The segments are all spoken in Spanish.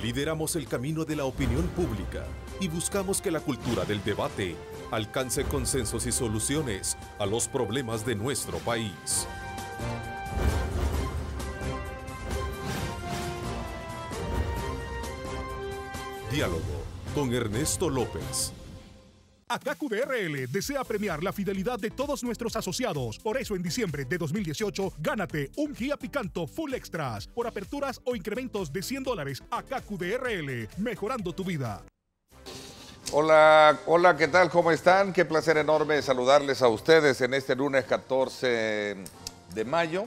Lideramos el camino de la opinión pública y buscamos que la cultura del debate alcance consensos y soluciones a los problemas de nuestro país. Diálogo con Ernesto López. ACACU DRL desea premiar la fidelidad de todos nuestros asociados. Por eso, en diciembre de 2018, gánate un Kia Picanto Full Extras por aperturas o incrementos de $100. ACACU DRL, mejorando tu vida. Hola, hola, ¿qué tal? ¿Cómo están? Qué placer enorme saludarles a ustedes en este lunes 14 de mayo.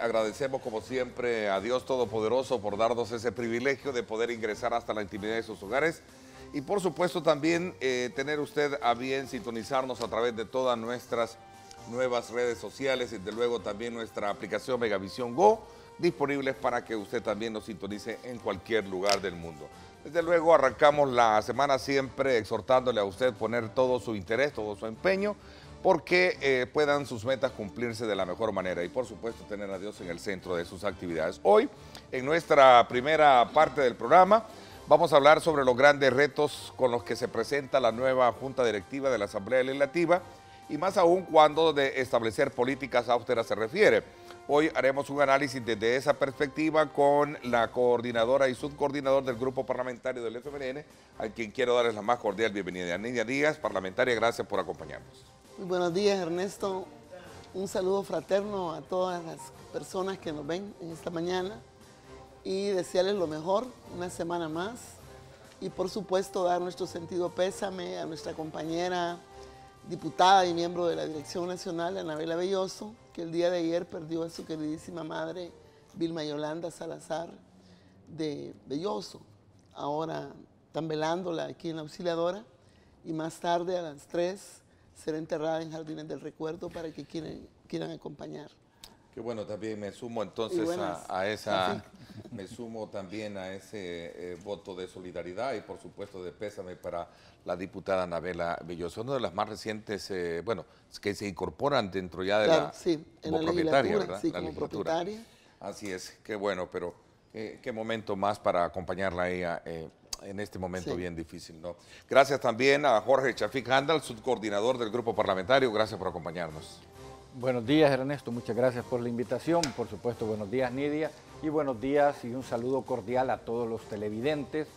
Agradecemos como siempre a Dios Todopoderoso por darnos ese privilegio de poder ingresar hasta la intimidad de sus hogares. Y por supuesto también tener usted a bien sintonizarnos a través de todas nuestras nuevas redes sociales y desde luego también nuestra aplicación Megavisión Go, disponibles para que usted también nos sintonice en cualquier lugar del mundo. Desde luego arrancamos la semana siempre exhortándole a usted poner todo su interés, todo su empeño, porque puedan sus metas cumplirse de la mejor manera y por supuesto tener a Dios en el centro de sus actividades. Hoy, en nuestra primera parte del programa, vamos a hablar sobre los grandes retos con los que se presenta la nueva Junta Directiva de la Asamblea Legislativa y más aún cuando de establecer políticas austeras se refiere. Hoy haremos un análisis desde esa perspectiva con la coordinadora y subcoordinador del Grupo Parlamentario del FMLN, a quien quiero darles la más cordial bienvenida. Nidia Díaz, parlamentaria, gracias por acompañarnos. Muy buenos días, Ernesto. Un saludo fraterno a todas las personas que nos ven en esta mañana y desearles lo mejor, una semana más. Y por supuesto dar nuestro sentido pésame a nuestra compañera diputada y miembro de la Dirección Nacional, Anabela Belloso, que el día de ayer perdió a su queridísima madre, Vilma Yolanda Salazar de Belloso. Ahora están velándola aquí en la Auxiliadora y más tarde a las 3 será enterrada en Jardines del Recuerdo para que quieran acompañar. Qué bueno, también me sumo entonces me sumo también a ese voto de solidaridad y por supuesto de pésame para la diputada Anabela Belloso, una de las más recientes, que se incorporan dentro ya de como propietaria, ¿verdad? Sí, como propietaria. Así es, qué bueno, pero qué momento más para acompañarla a ella en este momento bien difícil, ¿no? Gracias también a Jorge Chafik Handal, subcoordinador del Grupo Parlamentario, gracias por acompañarnos. Buenos días, Ernesto, muchas gracias por la invitación, por supuesto, buenos días, Nidia, y buenos días y un saludo cordial a todos los televidentes,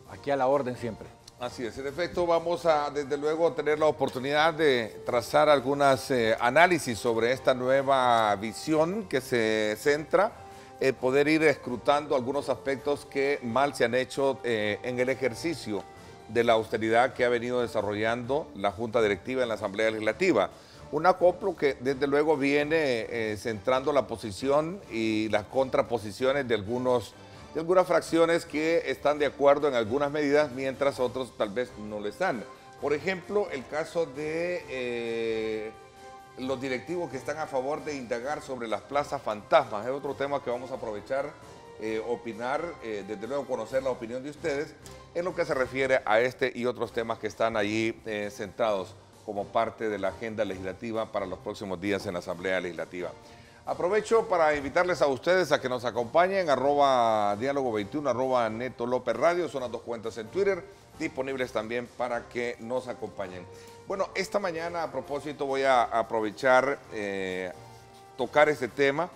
aquí a la orden siempre. Así es, en efecto vamos a desde luego tener la oportunidad de trazar algunos análisis sobre esta nueva visión que se centra en poder ir escrutando algunos aspectos que mal se han hecho en el ejercicio de la austeridad que ha venido desarrollando la Junta Directiva en la Asamblea Legislativa. Un acoplo que desde luego viene centrando la posición y las contraposiciones de algunas fracciones que están de acuerdo en algunas medidas, mientras otros tal vez no lo están. Por ejemplo, el caso de los directivos que están a favor de indagar sobre las plazas fantasmas. Es otro tema que vamos a aprovechar, opinar, desde luego conocer la opinión de ustedes en lo que se refiere a este y otros temas que están allí centrados como parte de la agenda legislativa para los próximos días en la Asamblea Legislativa. Aprovecho para invitarles a ustedes a que nos acompañen, @diálogo21, @Neto López Radio, son las dos cuentas en Twitter, disponibles también para que nos acompañen. Bueno, esta mañana a propósito voy a aprovechar, tocar este tema.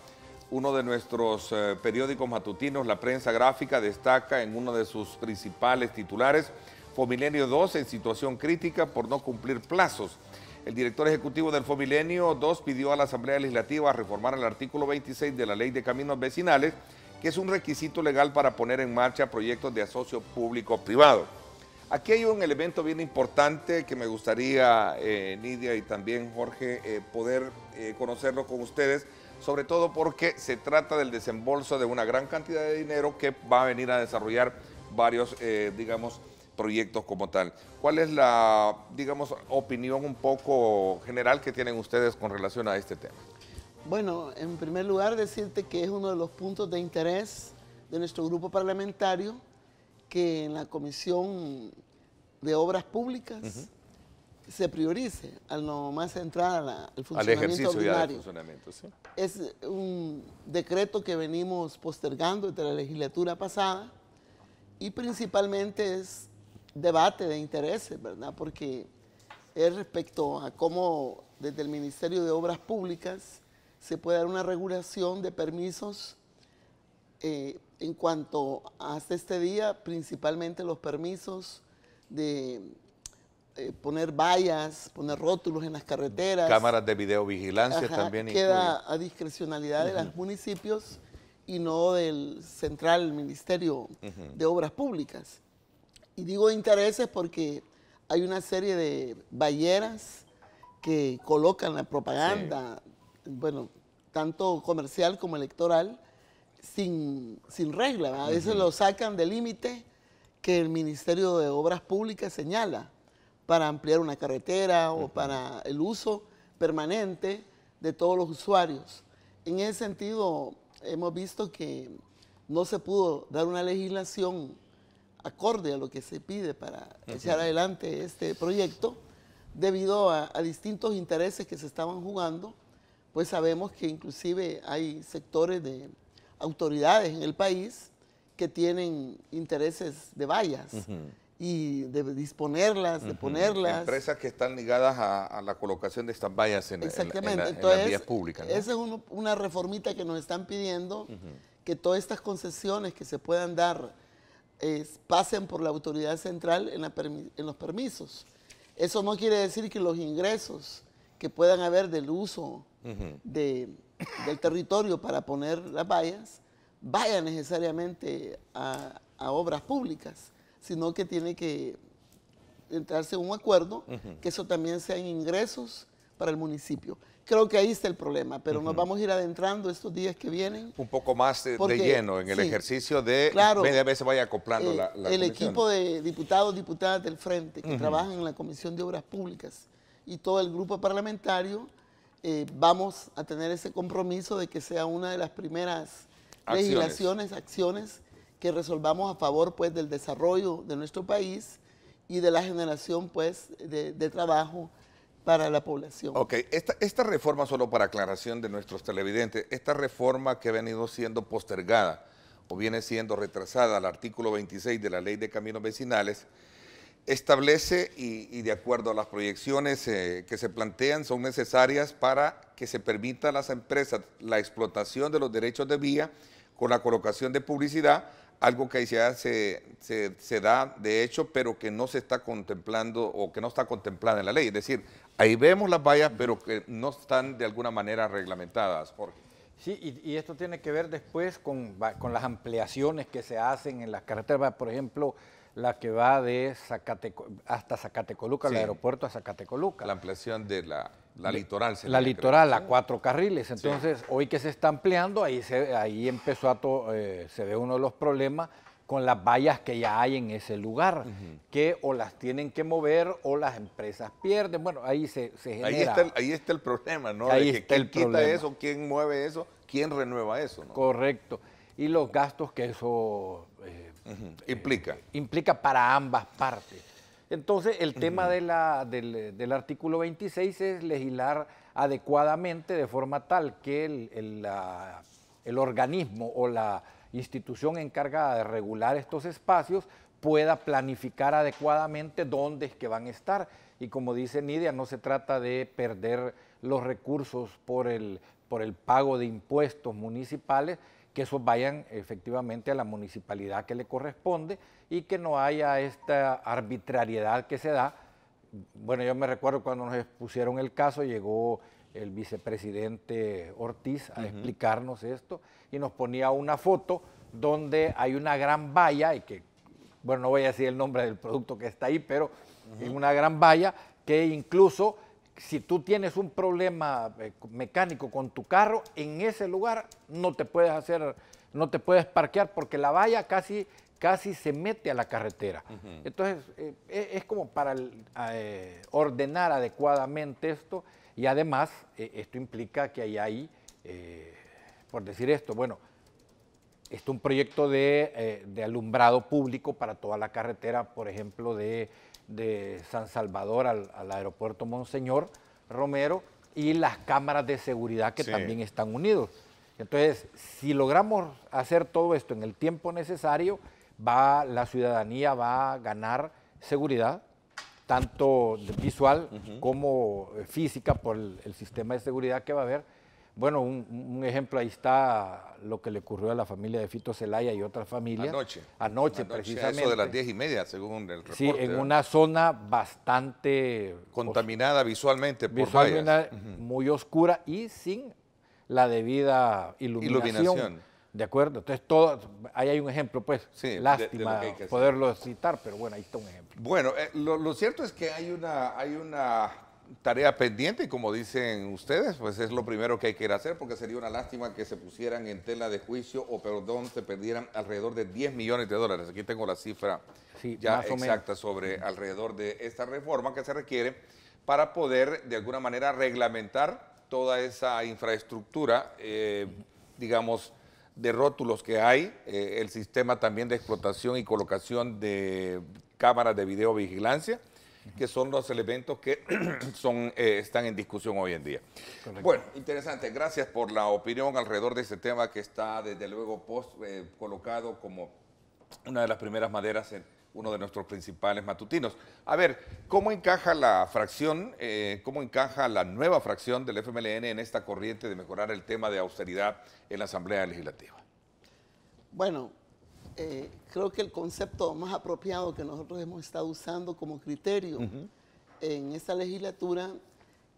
Uno de nuestros periódicos matutinos, La Prensa Gráfica, destaca en uno de sus principales titulares: Fomilenio 2 en situación crítica por no cumplir plazos. El director ejecutivo del Fomilenio 2 pidió a la Asamblea Legislativa reformar el artículo 26 de la Ley de Caminos Vecinales, que es un requisito legal para poner en marcha proyectos de asocio público-privado. Aquí hay un elemento bien importante que me gustaría, Nidia y también Jorge, poder conocerlo con ustedes, sobre todo porque se trata del desembolso de una gran cantidad de dinero que va a venir a desarrollar varios, proyectos como tal. ¿Cuál es la, opinión un poco general que tienen ustedes con relación a este tema? Bueno, en primer lugar decirte que es uno de los puntos de interés de nuestro grupo parlamentario, que en la Comisión de Obras Públicas se priorice al nomás entrar al Al funcionamiento ejercicio ya del ordinario. funcionamiento, sí. Es un decreto que venimos postergando desde la legislatura pasada y principalmente es debate de intereses, ¿verdad? Porque es respecto a cómo desde el Ministerio de Obras Públicas se puede dar una regulación de permisos en cuanto hasta este día, principalmente los permisos de poner vallas, poner rótulos en las carreteras. Cámaras de videovigilancia también queda a discrecionalidad de los municipios y no del central Ministerio de Obras Públicas. Y digo intereses porque hay una serie de valleras que colocan la propaganda, bueno, tanto comercial como electoral, sin regla, ¿verdad? A veces lo sacan del límite que el Ministerio de Obras Públicas señala para ampliar una carretera o para el uso permanente de todos los usuarios. En ese sentido, hemos visto que no se pudo dar una legislación acorde a lo que se pide para echar adelante este proyecto, debido a distintos intereses que se estaban jugando. Pues sabemos que inclusive hay sectores de autoridades en el país que tienen intereses de vallas y de disponerlas, de ponerlas. Empresas que están ligadas a la colocación de estas vallas en Exactamente. en las vías públicas, ¿no? Esa es una reformita que nos están pidiendo, que todas estas concesiones que se puedan dar pasen por la autoridad central en los permisos. Eso no quiere decir que los ingresos que puedan haber del uso del territorio para poner las vallas vayan necesariamente a obras públicas, sino que tiene que entrarse en un acuerdo que eso también sean ingresos para el municipio. Creo que ahí está el problema, pero nos vamos a ir adentrando estos días que vienen. Un poco más de lleno en el ejercicio de media vez se vaya acoplando la el equipo de diputados, diputadas del Frente que trabajan en la Comisión de Obras Públicas y todo el grupo parlamentario, vamos a tener ese compromiso de que sea una de las primeras legislaciones, acciones que resolvamos a favor pues del desarrollo de nuestro país y de la generación pues de trabajo para la población. Ok, esta reforma, solo para aclaración de nuestros televidentes, esta reforma que ha venido siendo postergada o viene siendo retrasada al artículo 26 de la Ley de Caminos Vecinales, establece y de acuerdo a las proyecciones que se plantean son necesarias para que se permita a las empresas la explotación de los derechos de vía con la colocación de publicidad, algo que ya se da de hecho, pero que no se está contemplando o que no está contemplada en la ley. Es decir, ahí vemos las vallas, pero que no están de alguna manera reglamentadas, Jorge. Sí, y esto tiene que ver después con las ampliaciones que se hacen en las carreteras, por ejemplo, la que va de hasta Zacatecoluca, el aeropuerto a Zacatecoluca. La ampliación de la litoral. La litoral, a 4 carriles. Entonces, hoy que se está ampliando, ahí empezó se ve uno de los problemas con las vallas que ya hay en ese lugar, que o las tienen que mover o las empresas pierden. Bueno, ahí se genera. Ahí está el problema, ¿no? Ahí de está el ¿quién quita problema. eso? ¿Quién mueve eso? ¿Quién renueva eso? ¿No? Correcto. Y los gastos que eso implica para ambas partes. Entonces, el tema del artículo 26 es legislar adecuadamente de forma tal que el organismo o la institución encargada de regular estos espacios pueda planificar adecuadamente dónde es que van a estar. Y como dice Nidia, no se trata de perder los recursos por el pago de impuestos municipales, que esos vayan efectivamente a la municipalidad que le corresponde y que no haya esta arbitrariedad que se da. Bueno, yo me recuerdo cuando nos expusieron el caso, llegó el vicepresidente Ortiz a explicarnos esto y nos ponía una foto donde hay una gran valla, y que, bueno, no voy a decir el nombre del producto que está ahí, pero es una gran valla que incluso si tú tienes un problema mecánico con tu carro, en ese lugar no te puedes parquear porque la valla casi se mete a la carretera. Entonces, es como para ordenar adecuadamente esto y además esto implica que hay, por decir esto, bueno, esto es un proyecto de alumbrado público para toda la carretera, por ejemplo, de de San Salvador al aeropuerto Monseñor Romero, y las cámaras de seguridad que también están unidos. Entonces, si logramos hacer todo esto en el tiempo necesario, la ciudadanía va a ganar seguridad, tanto visual como física, por el sistema de seguridad que va a haber. Bueno, un ejemplo, ahí está lo que le ocurrió a la familia de Fito Zelaya y otras familias. Anoche, precisamente. Eso de las 10:30, según el reporte. Sí, en una zona bastante... contaminada visualmente por vallas. Muy oscura y sin la debida iluminación. ¿De acuerdo? Entonces, ahí hay un ejemplo, pues, lástima de poderlo citar, pero bueno, ahí está un ejemplo. Bueno, lo cierto es que hay una tarea pendiente, y como dicen ustedes, pues es lo primero que hay que ir a hacer, porque sería una lástima que se pusieran en tela de juicio, se perdieran alrededor de $10 millones. Aquí tengo la cifra ya exacta sobre alrededor de esta reforma que se requiere para poder, de alguna manera, reglamentar toda esa infraestructura, digamos, de rótulos que hay, el sistema también de explotación y colocación de cámaras de videovigilancia, que son los elementos que están en discusión hoy en día. Correcto. Bueno, interesante. Gracias por la opinión alrededor de este tema que está, desde luego, colocado como una de las primeras maderas en uno de nuestros principales matutinos. A ver, ¿cómo encaja la fracción, cómo encaja la nueva fracción del FMLN en esta corriente de mejorar el tema de austeridad en la Asamblea Legislativa? Bueno, creo que el concepto más apropiado que nosotros hemos estado usando como criterio en esta legislatura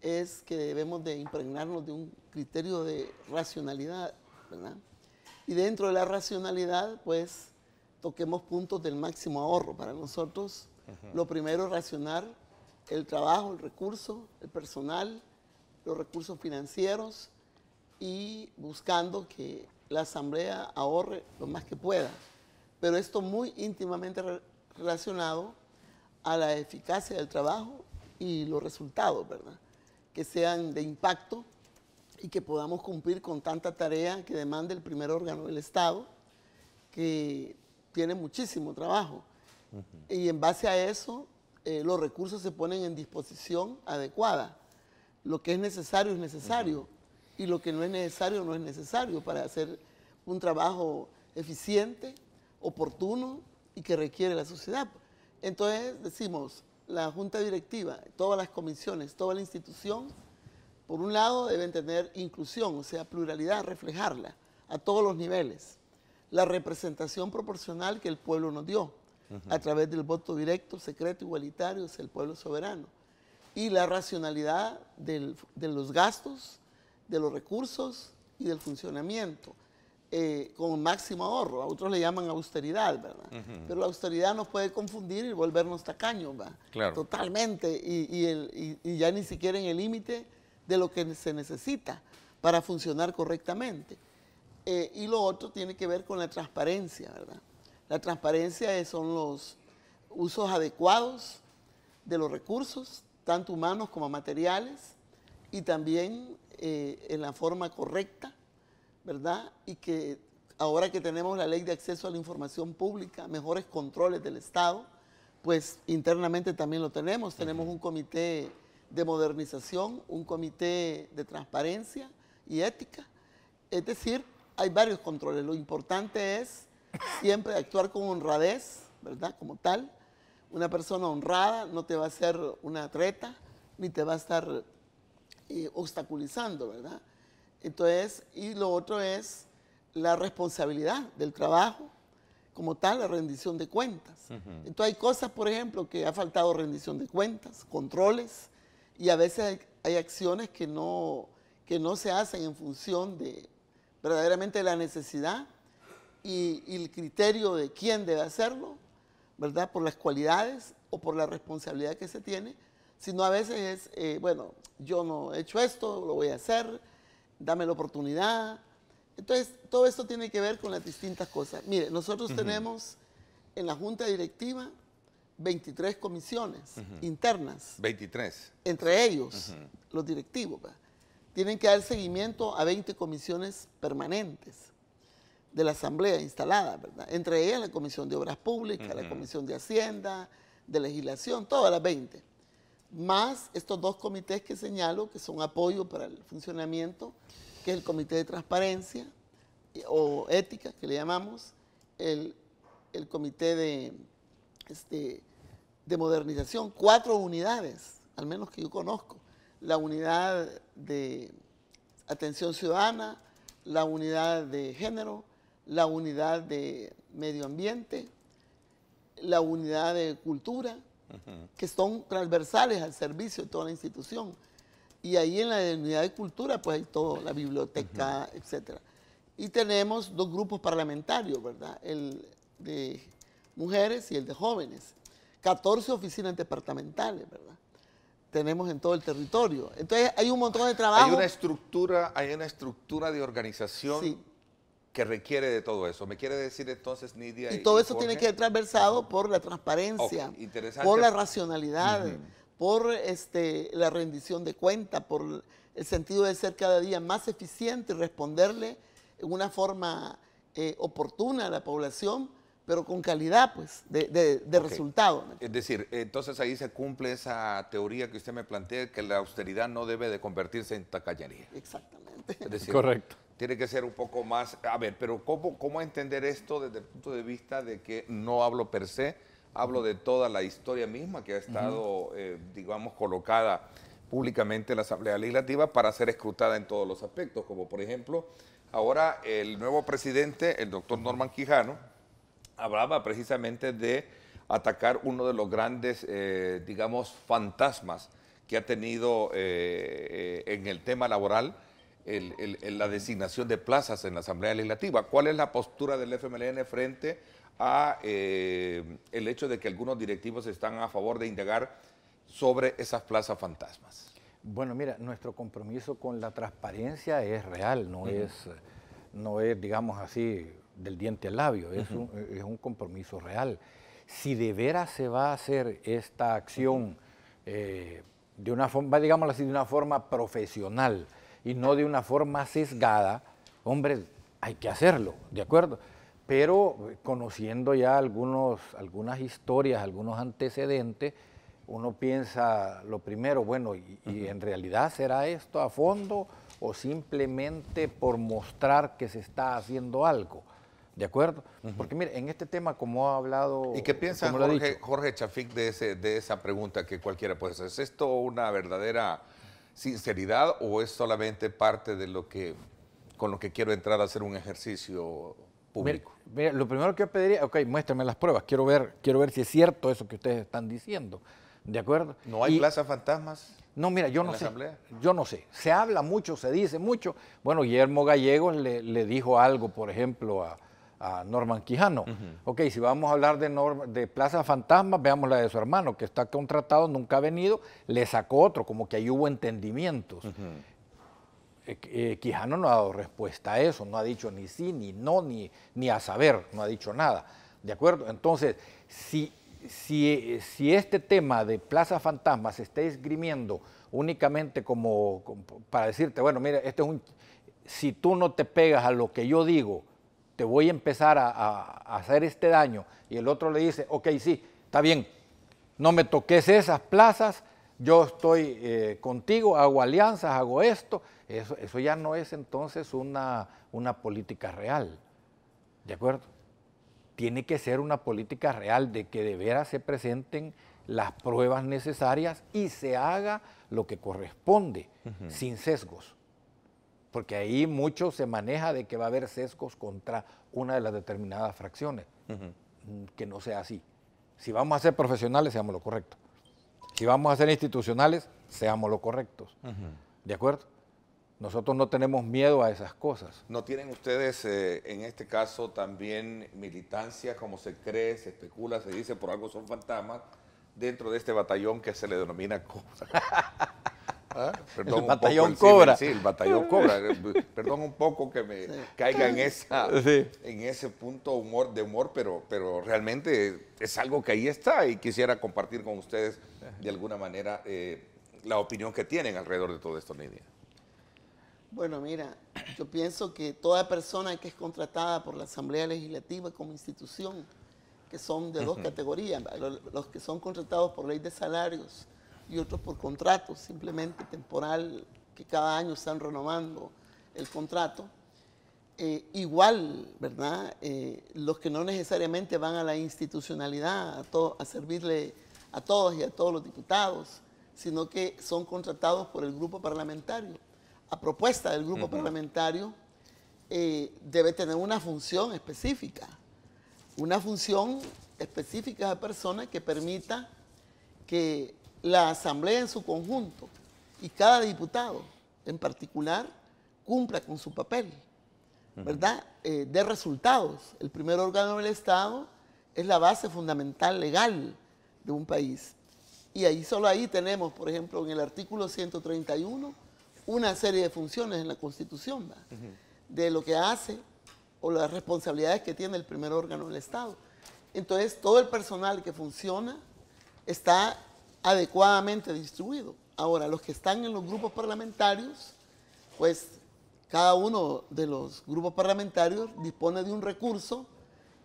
es que debemos de impregnarnos de un criterio de racionalidad, ¿verdad? Y dentro de la racionalidad, pues, toquemos puntos del máximo ahorro. Para nosotros, lo primero es racionar el trabajo, el recurso, el personal, los recursos financieros, y buscando que la Asamblea ahorre lo más que pueda. Pero esto muy íntimamente relacionado a la eficacia del trabajo y los resultados, ¿verdad? Que sean de impacto y que podamos cumplir con tanta tarea que demanda el primer órgano del Estado, que tiene muchísimo trabajo. Y en base a eso, los recursos se ponen en disposición adecuada. Lo que es necesario, y lo que no es necesario no es necesario para hacer un trabajo eficiente, oportuno y que requiere la sociedad. Entonces decimos, la Junta Directiva, todas las comisiones, toda la institución, por un lado deben tener inclusión, o sea, pluralidad, reflejarla a todos los niveles. La representación proporcional que el pueblo nos dio a través del voto directo, secreto, igualitario, es el pueblo soberano. Y la racionalidad de los gastos, de los recursos y del funcionamiento, con máximo ahorro. A otros le llaman austeridad, ¿verdad? Pero la austeridad nos puede confundir y volvernos tacaños, ¿verdad? Claro. Totalmente, y ya ni siquiera en el límite de lo que se necesita para funcionar correctamente. Y lo otro tiene que ver con la transparencia, ¿verdad? La transparencia son los usos adecuados de los recursos, tanto humanos como materiales, y también en la forma correcta, ¿verdad? Y que ahora que tenemos la ley de acceso a la información pública, mejores controles del Estado, pues internamente también lo tenemos. Tenemos un comité de modernización, un comité de transparencia y ética. Es decir, hay varios controles. Lo importante es siempre actuar con honradez, ¿verdad? Como tal. Una persona honrada no te va a hacer una treta, ni te va a estar obstaculizando, ¿verdad? Entonces, y lo otro es la responsabilidad del trabajo, como tal, la rendición de cuentas. Entonces hay cosas, por ejemplo, que ha faltado rendición de cuentas, controles, y a veces hay acciones que no se hacen en función de verdaderamente la necesidad y el criterio de quién debe hacerlo, ¿verdad? Por las cualidades o por la responsabilidad que se tiene, sino a veces es, bueno, yo no he hecho esto, lo voy a hacer, dame la oportunidad. Entonces, todo esto tiene que ver con las distintas cosas. Mire, nosotros tenemos en la Junta Directiva 23 comisiones internas. 23. Entre ellos, los directivos, ¿verdad? Tienen que dar seguimiento a 20 comisiones permanentes de la Asamblea instalada, ¿verdad? Entre ellas la Comisión de Obras Públicas, la Comisión de Hacienda, de legislación, todas las 20, más estos 2 comités que señalo, que son apoyo para el funcionamiento, que es el Comité de Transparencia o Ética, que le llamamos, el Comité de Modernización, 4 unidades, al menos que yo conozco, la unidad de Atención Ciudadana, la unidad de Género, la unidad de Medio Ambiente, la unidad de Cultura, que son transversales al servicio de toda la institución. Y ahí en la unidad de Cultura, pues hay todo, la biblioteca, etcétera. Y tenemos 2 grupos parlamentarios, ¿verdad? El de mujeres y el de jóvenes. 14 oficinas departamentales, ¿verdad? Tenemos en todo el territorio. Entonces hay un montón de trabajo. Hay una estructura de organización, sí, que requiere de todo eso. ¿Me quiere decir entonces, Nidia? Y todo eso tiene que ser transversado por la transparencia, por la racionalidad, por la rendición de cuentas, por el sentido de ser cada día más eficiente y responderle en una forma oportuna a la población, pero con calidad, pues, de resultado. Es decir, entonces ahí se cumple esa teoría que usted me plantea, que la austeridad no debe de convertirse en tacañería. Exactamente. Es decir, correcto. Tiene que ser un poco más... A ver, pero ¿cómo entender esto desde el punto de vista de que no hablo per se, hablo de toda la historia misma que ha estado, digamos, colocada públicamente en la Asamblea Legislativa para ser escrutada en todos los aspectos, como por ejemplo, ahora el nuevo presidente, el doctor Norman Quijano, hablaba precisamente de atacar uno de los grandes, digamos, fantasmas que ha tenido en el tema laboral, la designación de plazas en la Asamblea Legislativa. ¿Cuál es la postura del FMLN frente a el hecho de que algunos directivos están a favor de indagar sobre esas plazas fantasmas? Bueno, mira, nuestro compromiso con la transparencia es real, no es, digamos así, del diente al labio, es un compromiso real. Si de veras se va a hacer esta acción de una forma, digámoslo así, de una forma profesional y no de una forma sesgada, hombre, hay que hacerlo, ¿de acuerdo? Pero conociendo ya algunas historias, algunos antecedentes, uno piensa lo primero, bueno, y en realidad será esto a fondo o simplemente por mostrar que se está haciendo algo, ¿de acuerdo? Porque mire, en este tema, como ha hablado... ¿Y qué piensa Jorge Chafik de esa pregunta que cualquiera puede hacer? ¿Es esto una verdadera sinceridad o es solamente parte de con lo que quiero entrar a hacer un ejercicio público? Mira, lo primero que yo pediría, ok, muéstrame las pruebas, quiero ver si es cierto eso que ustedes están diciendo, ¿de acuerdo? ¿No hay plazas fantasmas? No, mira, yo no sé, se habla mucho, se dice mucho. Bueno, Guillermo Gallegos le dijo algo, por ejemplo, a Norman Quijano. Ok, si vamos a hablar de plazas fantasmas, veamos la de su hermano, que está contratado, nunca ha venido, le sacó otro, como que ahí hubo entendimientos. Quijano no ha dado respuesta a eso, no ha dicho ni sí, ni no, ni a saber, no ha dicho nada, ¿de acuerdo? Entonces, si este tema de plazas fantasmas se está esgrimiendo únicamente como para decirte, bueno, mira, si tú no te pegas a lo que yo digo, te voy a empezar a hacer este daño, y el otro le dice, ok, sí, está bien, no me toques esas plazas, yo estoy contigo, hago alianzas, hago esto, eso ya no es entonces una política real, ¿de acuerdo? Tiene que ser una política real de que de veras se presenten las pruebas necesarias y se haga lo que corresponde, sin sesgos. Porque ahí mucho se maneja de que va a haber sesgos contra una de las determinadas fracciones. Que no sea así. Si vamos a ser profesionales, seamos lo correcto. Si vamos a ser institucionales, seamos lo correctos. ¿De acuerdo? Nosotros no tenemos miedo a esas cosas. ¿No tienen ustedes, en este caso, también militancia, como se cree, se especula, se dice, por algo son fantasmas, dentro de este batallón que se le denomina Cobra? Perdón, el batallón Cobra. Sí, el batallón Cobra. Perdón un poco que me caiga en ese punto de humor, pero realmente es algo que ahí está y quisiera compartir con ustedes de alguna manera la opinión que tienen alrededor de todo esto, Nidia. Bueno, mira, yo pienso que toda persona que es contratada por la Asamblea Legislativa como institución, que son de dos categorías, los que son contratados por ley de salarios y otros por contratos, simplemente temporal, que cada año están renovando el contrato. Igual, ¿verdad? Los que no necesariamente van a la institucionalidad, a servirle a todos y a todos los diputados, sino que son contratados por el grupo parlamentario. A propuesta del grupo parlamentario, debe tener una función específica de persona que permita que la asamblea en su conjunto y cada diputado en particular cumpla con su papel, ¿verdad? De resultados. El primer órgano del Estado es la base fundamental legal de un país. Y ahí solo ahí tenemos, por ejemplo, en el artículo 131, una serie de funciones en la Constitución, ¿verdad? De lo que hace o las responsabilidades que tiene el primer órgano del Estado. Entonces, todo el personal que funciona está adecuadamente distribuido. Ahora, los que están en los grupos parlamentarios, pues cada uno de los grupos parlamentarios dispone de un recurso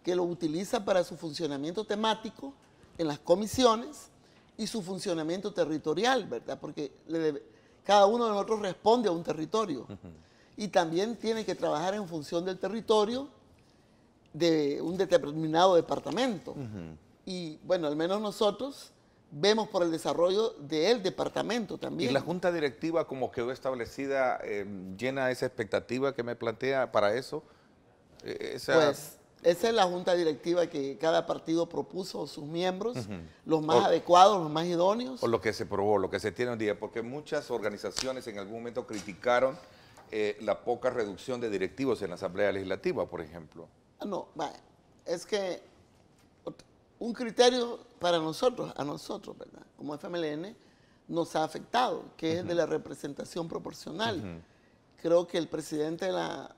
que lo utiliza para su funcionamiento temático en las comisiones y su funcionamiento territorial, ¿verdad? Porque cada uno de nosotros responde a un territorio. Y también tiene que trabajar en función del territorio de un determinado departamento. Y bueno, al menos nosotros vemos por el desarrollo del departamento también. ¿Y la junta directiva, como quedó establecida, llena esa expectativa que me plantea para eso? Pues esa es la junta directiva que cada partido propuso a sus miembros, los más adecuados, los más idóneos. O lo que se probó, lo que se tiene hoy día, porque muchas organizaciones en algún momento criticaron la poca reducción de directivos en la Asamblea Legislativa, por ejemplo. No, es que un criterio para nosotros, ¿verdad? Como FMLN, nos ha afectado, que es el de la representación proporcional. Creo que el presidente de la,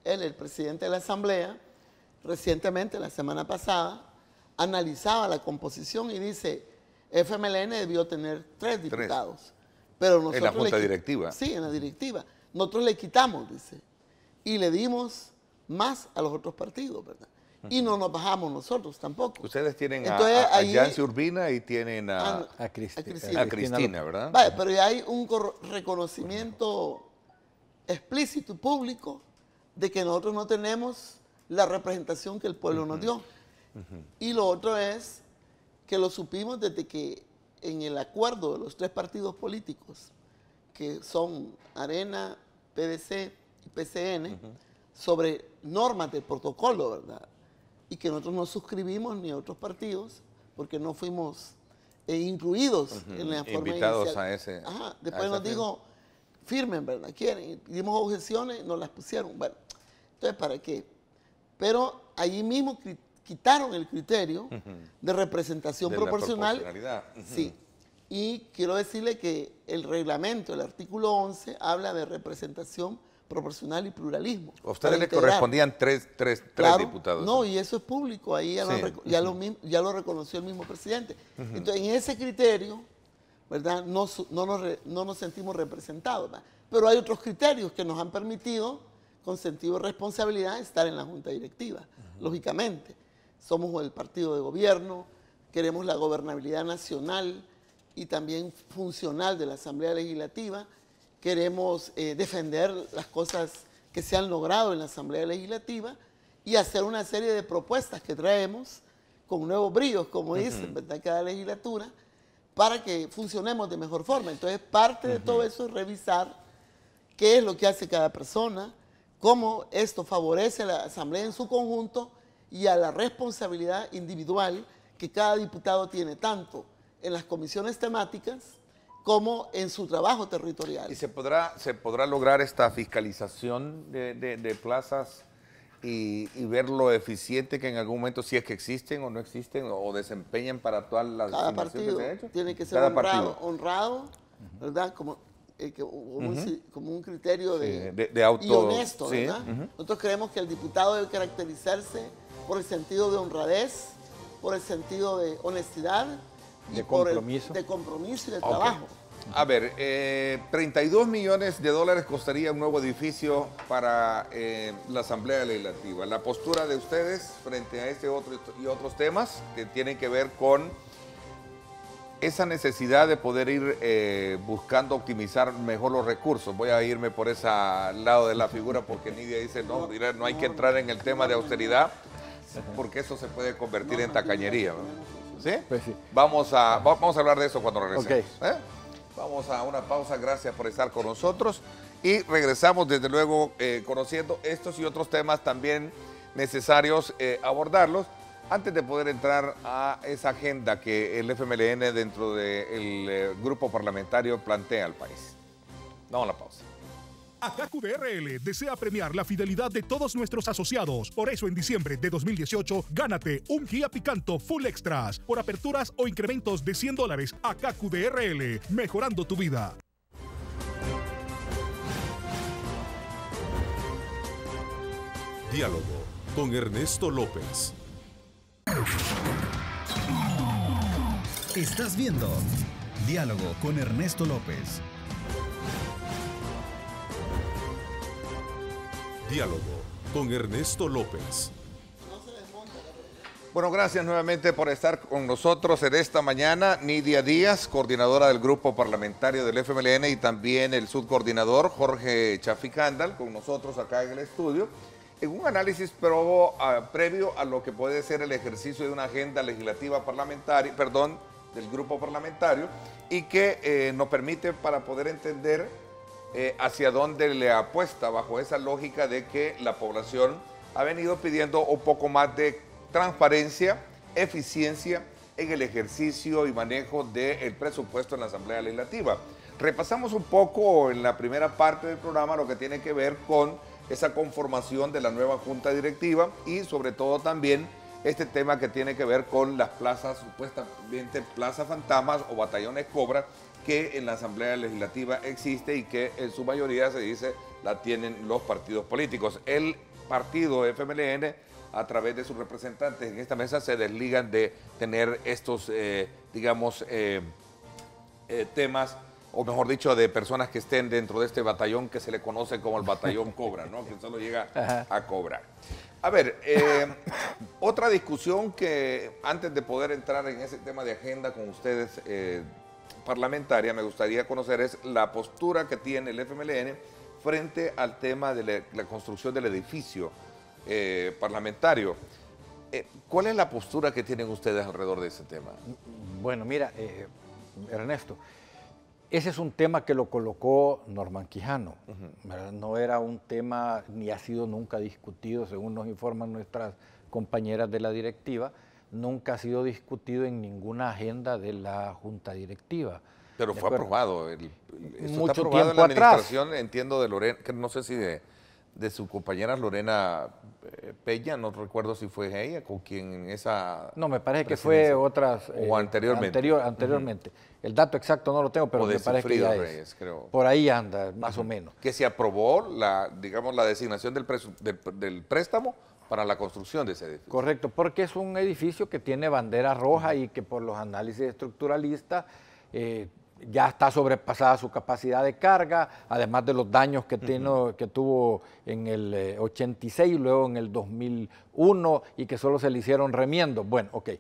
el presidente de la Asamblea, recientemente, la semana pasada, analizaba la composición y dice, FMLN debió tener 3 diputados. Pero nosotros en la junta directiva. Sí, en la directiva. Nosotros le quitamos, dice, y le dimos más a los otros partidos, ¿verdad? Y no nos bajamos nosotros tampoco. Ustedes tienen a Yancy Urbina y tienen a Cristina, ¿verdad? Vale, pero ya hay un reconocimiento explícito y público de que nosotros no tenemos la representación que el pueblo nos dio. Y lo otro es que lo supimos desde que en el acuerdo de los 3 partidos políticos, que son Arena, PDC y PCN, sobre normas del protocolo, ¿verdad? Y que nosotros no suscribimos ni otros partidos, porque no fuimos incluidos en la forma invitados inicial. A ese. Después nos dijo, firmen, ¿verdad? Quieren. Y dimos objeciones, nos las pusieron. Bueno, entonces, ¿para qué? Pero allí mismo quitaron el criterio de representación proporcional. Sí. Y quiero decirle que el reglamento, el artículo 11, habla de representación proporcional y pluralismo. ¿A ustedes le correspondían tres diputados? No, y eso es público, ahí ya lo reconoció el mismo presidente. Entonces, en ese criterio, ¿verdad? No nos sentimos representados, ¿verdad? Pero hay otros criterios que nos han permitido, con sentido de responsabilidad, estar en la junta directiva, lógicamente. Somos el partido de gobierno, queremos la gobernabilidad nacional y también funcional de la Asamblea Legislativa. Queremos defender las cosas que se han logrado en la Asamblea Legislativa y hacer una serie de propuestas que traemos con nuevos bríos, como dicen, ¿verdad? Cada legislatura, para que funcionemos de mejor forma. Entonces, parte de todo eso es revisar qué es lo que hace cada persona, cómo esto favorece a la Asamblea en su conjunto y a la responsabilidad individual que cada diputado tiene, tanto en las comisiones temáticas como en su trabajo territorial. ¿Y se podrá lograr esta fiscalización de plazas y ver lo eficiente que en algún momento, si es que existen o no existen, o desempeñan para todas las asignaciones que se han hecho? Tiene que ser honrado, ¿verdad? Como un criterio de auto, y honesto, ¿verdad? Nosotros creemos que el diputado debe caracterizarse por el sentido de honradez, por el sentido de honestidad, de compromiso y de trabajo. A ver, 32 millones de dólares costaría un nuevo edificio para la Asamblea Legislativa. La postura de ustedes frente a este otro y otros temas que tienen que ver con esa necesidad de poder ir buscando optimizar mejor los recursos. Voy a irme por ese lado de la figura porque Nidia dice, no, mira, no hay que entrar en el tema de austeridad porque eso se puede convertir en tacañería, ¿no? ¿Sí? Pues sí. Vamos a hablar de eso cuando regresemos. Okay. Vamos a una pausa, gracias por estar con nosotros y regresamos desde luego conociendo estos y otros temas también necesarios abordarlos antes de poder entrar a esa agenda que el FMLN dentro del grupo parlamentario plantea al país. Vamos a la pausa. ACACU DRL desea premiar la fidelidad de todos nuestros asociados. Por eso, en diciembre de 2018, gánate un Kia Picanto Full Extras por aperturas o incrementos de $100. ACACU DRL, mejorando tu vida. Diálogo con Ernesto López. Estás viendo Diálogo con Ernesto López. Diálogo con Ernesto López. Bueno, gracias nuevamente por estar con nosotros en esta mañana. Nidia Díaz, coordinadora del grupo parlamentario del FMLN, y también el subcoordinador Jorge Chaficandal con nosotros acá en el estudio, en un análisis previo a lo que puede ser el ejercicio de una agenda legislativa parlamentaria, del grupo parlamentario, y que nos permite para poder entender hacia dónde le apuesta bajo esa lógica de que la población ha venido pidiendo un poco más de transparencia, eficiencia en el ejercicio y manejo del presupuesto en la Asamblea Legislativa. Repasamos un poco en la primera parte del programa lo que tiene que ver con esa conformación de la nueva Junta Directiva y sobre todo también este tema que tiene que ver con las plazas, supuestamente plazas fantasmas o batallones cobra, que en la Asamblea Legislativa existe y que en su mayoría se dice la tienen los partidos políticos. El partido FMLN, a través de sus representantes en esta mesa, se desligan de tener estos, temas, o mejor dicho, de personas que estén dentro de este batallón que se le conoce como el batallón Cobra, ¿no? Que solo llega a cobrar. A ver, otra discusión que antes de poder entrar en ese tema de agenda con ustedes parlamentaria, me gustaría conocer es la postura que tiene el FMLN frente al tema de la construcción del edificio parlamentario. ¿Cuál es la postura que tienen ustedes alrededor de ese tema? Bueno, mira, Ernesto, ese es un tema que lo colocó Norman Quijano. No era un tema, ni ha sido nunca discutido, según nos informan nuestras compañeras de la directiva, nunca ha sido discutido en ninguna agenda de la Junta Directiva. Pero fue aprobado. Mucho está aprobado tiempo en la atrás. administración, entiendo, de Lorena, que no sé si de su compañera Lorena Peña, no recuerdo si fue ella con quien en esa... No, me parece que fue otras... o anteriormente. Anteriormente. El dato exacto no lo tengo, pero me parece que ya Reyes, creo. Por ahí anda, más o menos. Que se aprobó la designación del préstamo para la construcción de ese edificio. Correcto, porque es un edificio que tiene bandera roja y que por los análisis estructuralistas ya está sobrepasada su capacidad de carga, además de los daños que, que tuvo en el 86 y luego en el 2001 y que solo se le hicieron remiendos. Bueno, ok,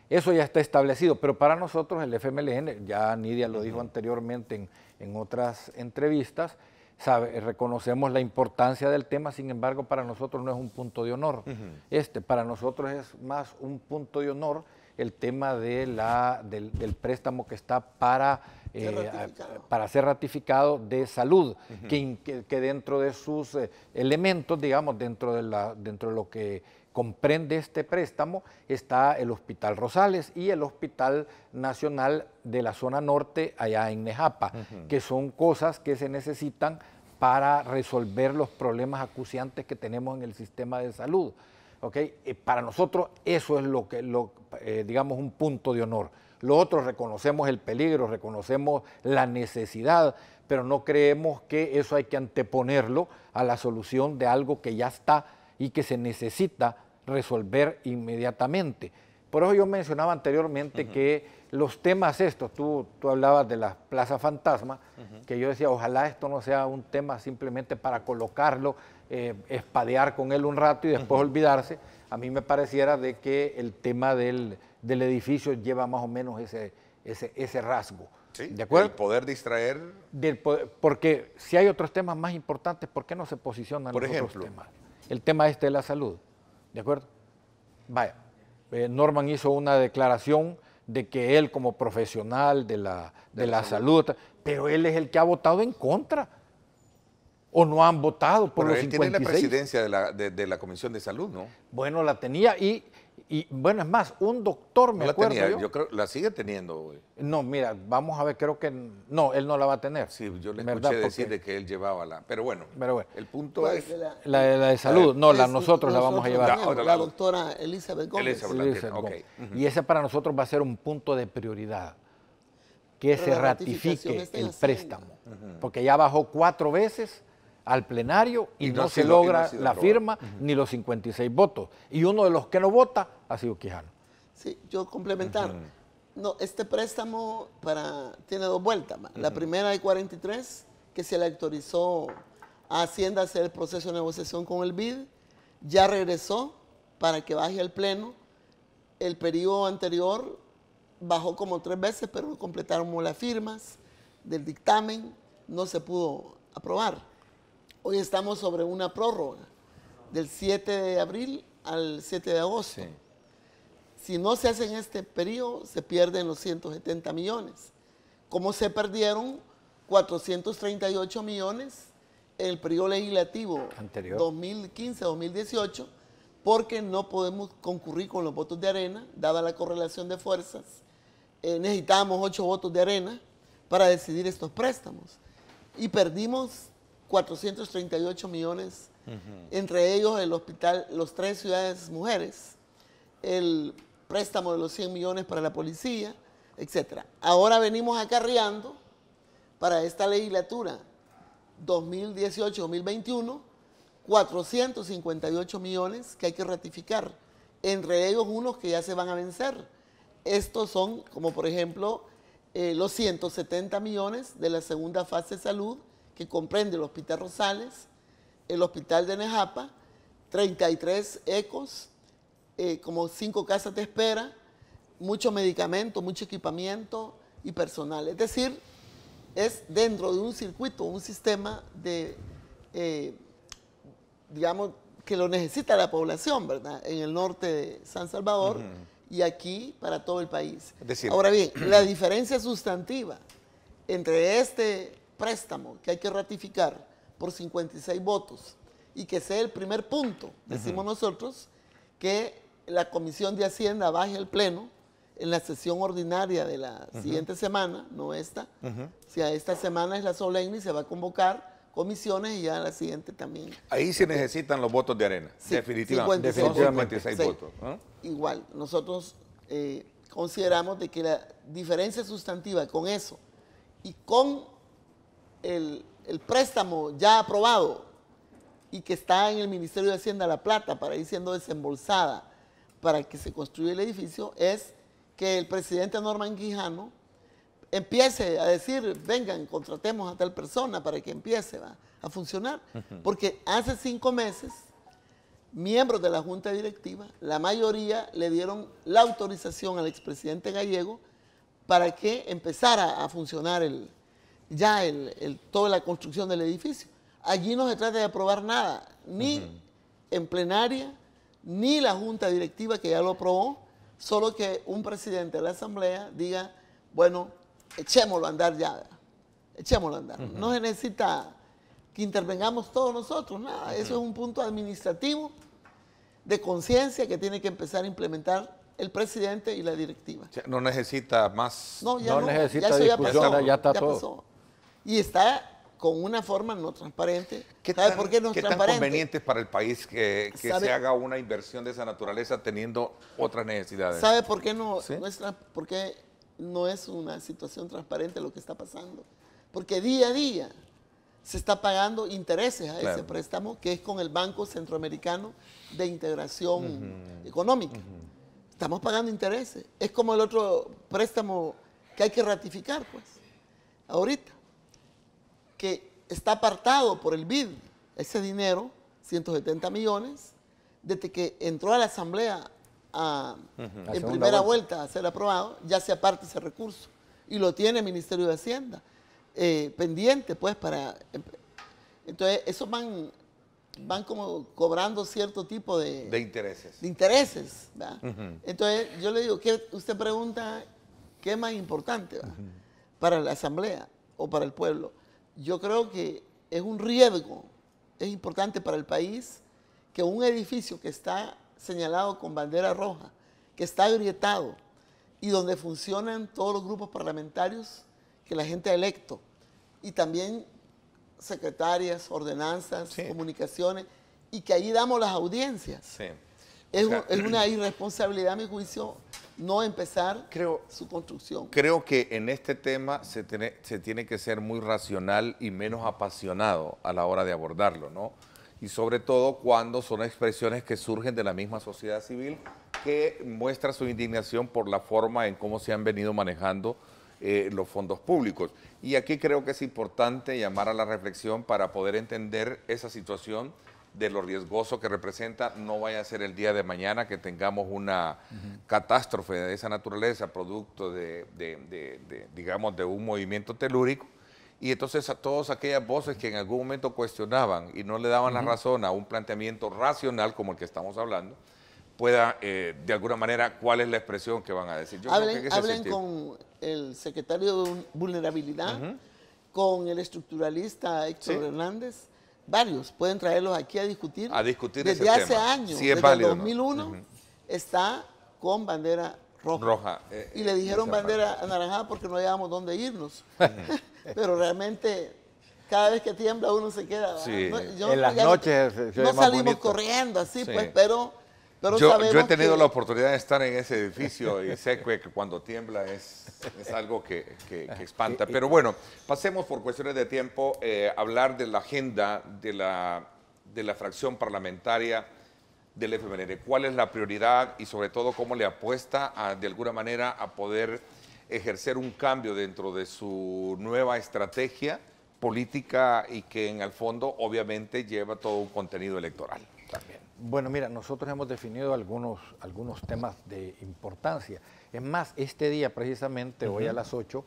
eso ya está establecido, pero para nosotros el FMLN, ya Nidia lo dijo anteriormente en otras entrevistas, reconocemos la importancia del tema, sin embargo para nosotros no es un punto de honor. Para nosotros es más un punto de honor el tema de del préstamo que está para ser ratificado de salud, que dentro de sus elementos, digamos, dentro de lo que comprende este préstamo, está el Hospital Rosales y el Hospital Nacional de la Zona Norte, allá en Nejapa, que son cosas que se necesitan para resolver los problemas acuciantes que tenemos en el sistema de salud. ¿Okay? Para nosotros eso es digamos, un punto de honor. Lo otro, reconocemos el peligro, reconocemos la necesidad, pero no creemos que eso hay que anteponerlo a la solución de algo que ya está y que se necesita resolver inmediatamente. Por eso yo mencionaba anteriormente que los temas estos, tú hablabas de la Plaza Fantasma, que yo decía, ojalá esto no sea un tema simplemente para colocarlo, espadear con él un rato y después olvidarse. A mí me pareciera de que el tema del edificio lleva más o menos ese rasgo. ¿Sí? ¿De acuerdo? El poder distraer. Porque si hay otros temas más importantes, ¿por qué no se posicionan Por los ejemplo, otros temas? El tema este de la salud, ¿de acuerdo? Vaya, Norman hizo una declaración de que él como profesional de la salud, pero él es el que ha votado en contra. ¿O no han votado por Pero los él 56? tiene la presidencia de la Comisión de Salud, ¿no? Bueno, la tenía y bueno, es más, un doctor, me No la acuerdo tenía, yo. yo creo, la sigue teniendo, güey. No, mira, vamos a ver, creo que no, él no la va a tener. Sí, yo le ¿verdad? escuché decir Porque- de que él llevaba la... Pero bueno, Pero bueno. el punto ¿Cuál es... de la- La de salud, no, nosotros la vamos a llevar. La otra, La doctora Elizabeth Gómez. Elizabeth. Elizabeth Ok. Gómez. Y ese para nosotros va a ser un punto de prioridad, que Pero se la ratificación ratifique está en el Hacienda. préstamo, porque ya bajó 4 veces al plenario y, Y no no ha se sido- y no logra ha sido la aprobado. firma ni los 56 votos. Y uno de los que no vota ha sido Quijano. Sí, yo complementar. No, este préstamo tiene 2 vueltas. La primera de 43, que se le autorizó a Hacienda a hacer el proceso de negociación con el BID, ya regresó para que baje al Pleno. El periodo anterior bajó como 3 veces, pero no completaron las firmas del dictamen, no se pudo aprobar. Hoy estamos sobre una prórroga del 7 de abril al 7 de agosto. Sí. Si no se hace en este periodo, se pierden los 170 millones. Como se perdieron 438 millones en el periodo legislativo Anterior. 2015-2018, porque no podemos concurrir con los votos de Arena, dada la correlación de fuerzas. Necesitábamos 8 votos de Arena para decidir estos préstamos. Y perdimos 438 millones, entre ellos el hospital, los 3 ciudades mujeres, el préstamo de los 100 millones para la policía, etc. Ahora venimos acarreando para esta legislatura 2018-2021 458 millones que hay que ratificar, entre ellos unos que ya se van a vencer. Estos son, como por ejemplo, los 170 millones de la segunda fase de salud, que comprende el Hospital Rosales, el Hospital de Nejapa, 33 ECOs, como 5 casas de espera, mucho medicamento, mucho equipamiento y personal. Es decir, es dentro de un circuito, un sistema de, digamos, que lo necesita la población, ¿verdad? En el norte de San Salvador y aquí para todo el país. Es decir, ahora bien, la diferencia sustantiva entre este préstamo que hay que ratificar por 56 votos y que sea el primer punto, decimos nosotros, que la Comisión de Hacienda baje al Pleno en la sesión ordinaria de la siguiente semana, no esta. O sea, esta semana es la solemne y se va a convocar comisiones y ya la siguiente también. Ahí se necesitan los votos de Arena, Sí, definitivamente. 56 Son 56 Sí. votos. ¿No? Igual, nosotros consideramos de que la diferencia sustantiva con eso y con el préstamo ya aprobado y que está en el Ministerio de Hacienda La Plata para ir siendo desembolsada para que se construya el edificio, es que el presidente Norman Quijano empiece a decir, vengan, contratemos a tal persona para que empiece a funcionar. Porque hace 5 meses, miembros de la Junta Directiva, la mayoría le dieron la autorización al expresidente Gallego para que empezara a funcionar toda la construcción del edificio. Allí no se trata de aprobar nada, ni en plenaria, ni la Junta Directiva que ya lo aprobó, solo que un presidente de la Asamblea diga, bueno, echémoslo a andar ya, ¿verdad? Echémoslo a andar. No se necesita que intervengamos todos nosotros, nada, eso es un punto administrativo de conciencia que tiene que empezar a implementar el presidente y la directiva. O sea, no necesita más. No, ya No no, necesita ya eso ya discusión, pasó, ya está todo. pasó. Y está con una forma no transparente. ¿Qué ¿Sabe tan, por qué no es qué tan transparente? conveniente es para el país que ¿Sabe? se haga una inversión de esa naturaleza teniendo otras necesidades? ¿Sabe por qué no, ¿Sí? por qué no es una situación transparente lo que está pasando? Porque día a día se está pagando intereses a Claro. ese préstamo que es con el Banco Centroamericano de Integración Económica. estamos pagando intereses. Es como el otro préstamo que hay que ratificar, pues, ahorita, que está apartado por el BID, ese dinero, 170 millones, desde que entró a la Asamblea en primera vuelta a ser aprobado, ya se aparta ese recurso y lo tiene el Ministerio de Hacienda pendiente, pues, para... Entonces, esos van como cobrando cierto tipo de intereses. De intereses, ¿verdad? Entonces, yo le digo, usted pregunta, ¿qué es más importante, ¿verdad? Para la Asamblea o para el pueblo? Yo creo que es un riesgo, es importante para el país que un edificio que está señalado con bandera roja, que está agrietado y donde funcionan todos los grupos parlamentarios que la gente ha electo, y también secretarias, ordenanzas, comunicaciones, y que ahí damos las audiencias. Sí. Es una irresponsabilidad, a mi juicio, no empezar su construcción. Creo que en este tema se tiene que ser muy racional y menos apasionado a la hora de abordarlo, ¿no? Y sobre todo cuando son expresiones que surgen de la misma sociedad civil que muestra su indignación por la forma en cómo se han venido manejando los fondos públicos. Y aquí creo que es importante llamar a la reflexión para poder entender esa situación de lo riesgoso que representa. No vaya a ser el día de mañana que tengamos una catástrofe de esa naturaleza, producto digamos, de un movimiento telúrico. Y entonces a todas aquellas voces que en algún momento cuestionaban y no le daban la razón a un planteamiento racional como el que estamos hablando, pueda, de alguna manera, ¿cuál es la expresión que van a decir? Yo creo que hablen con el secretario de Vulnerabilidad, con el estructuralista Héctor Hernández, varios, pueden traerlos aquí a discutir. Desde hace años, sí, es desde válido, el 2001, está con bandera roja. Y le dijeron bandera anaranjada porque no hallábamos dónde irnos. Pero realmente, cada vez que tiembla uno se queda. Sí. En las noches no salimos corriendo así, pues, pero yo he tenido la oportunidad de estar en ese edificio y sé que cuando tiembla es algo que espanta. Pero bueno, pasemos por cuestiones de tiempo, hablar de la agenda de la fracción parlamentaria del FMLN. ¿Cuál es la prioridad y sobre todo cómo le apuesta de alguna manera a poder ejercer un cambio dentro de su nueva estrategia política y que en el fondo obviamente lleva todo un contenido electoral también? Bueno, mira, nosotros hemos definido algunos temas de importancia. Es más, este día precisamente, hoy a las 8,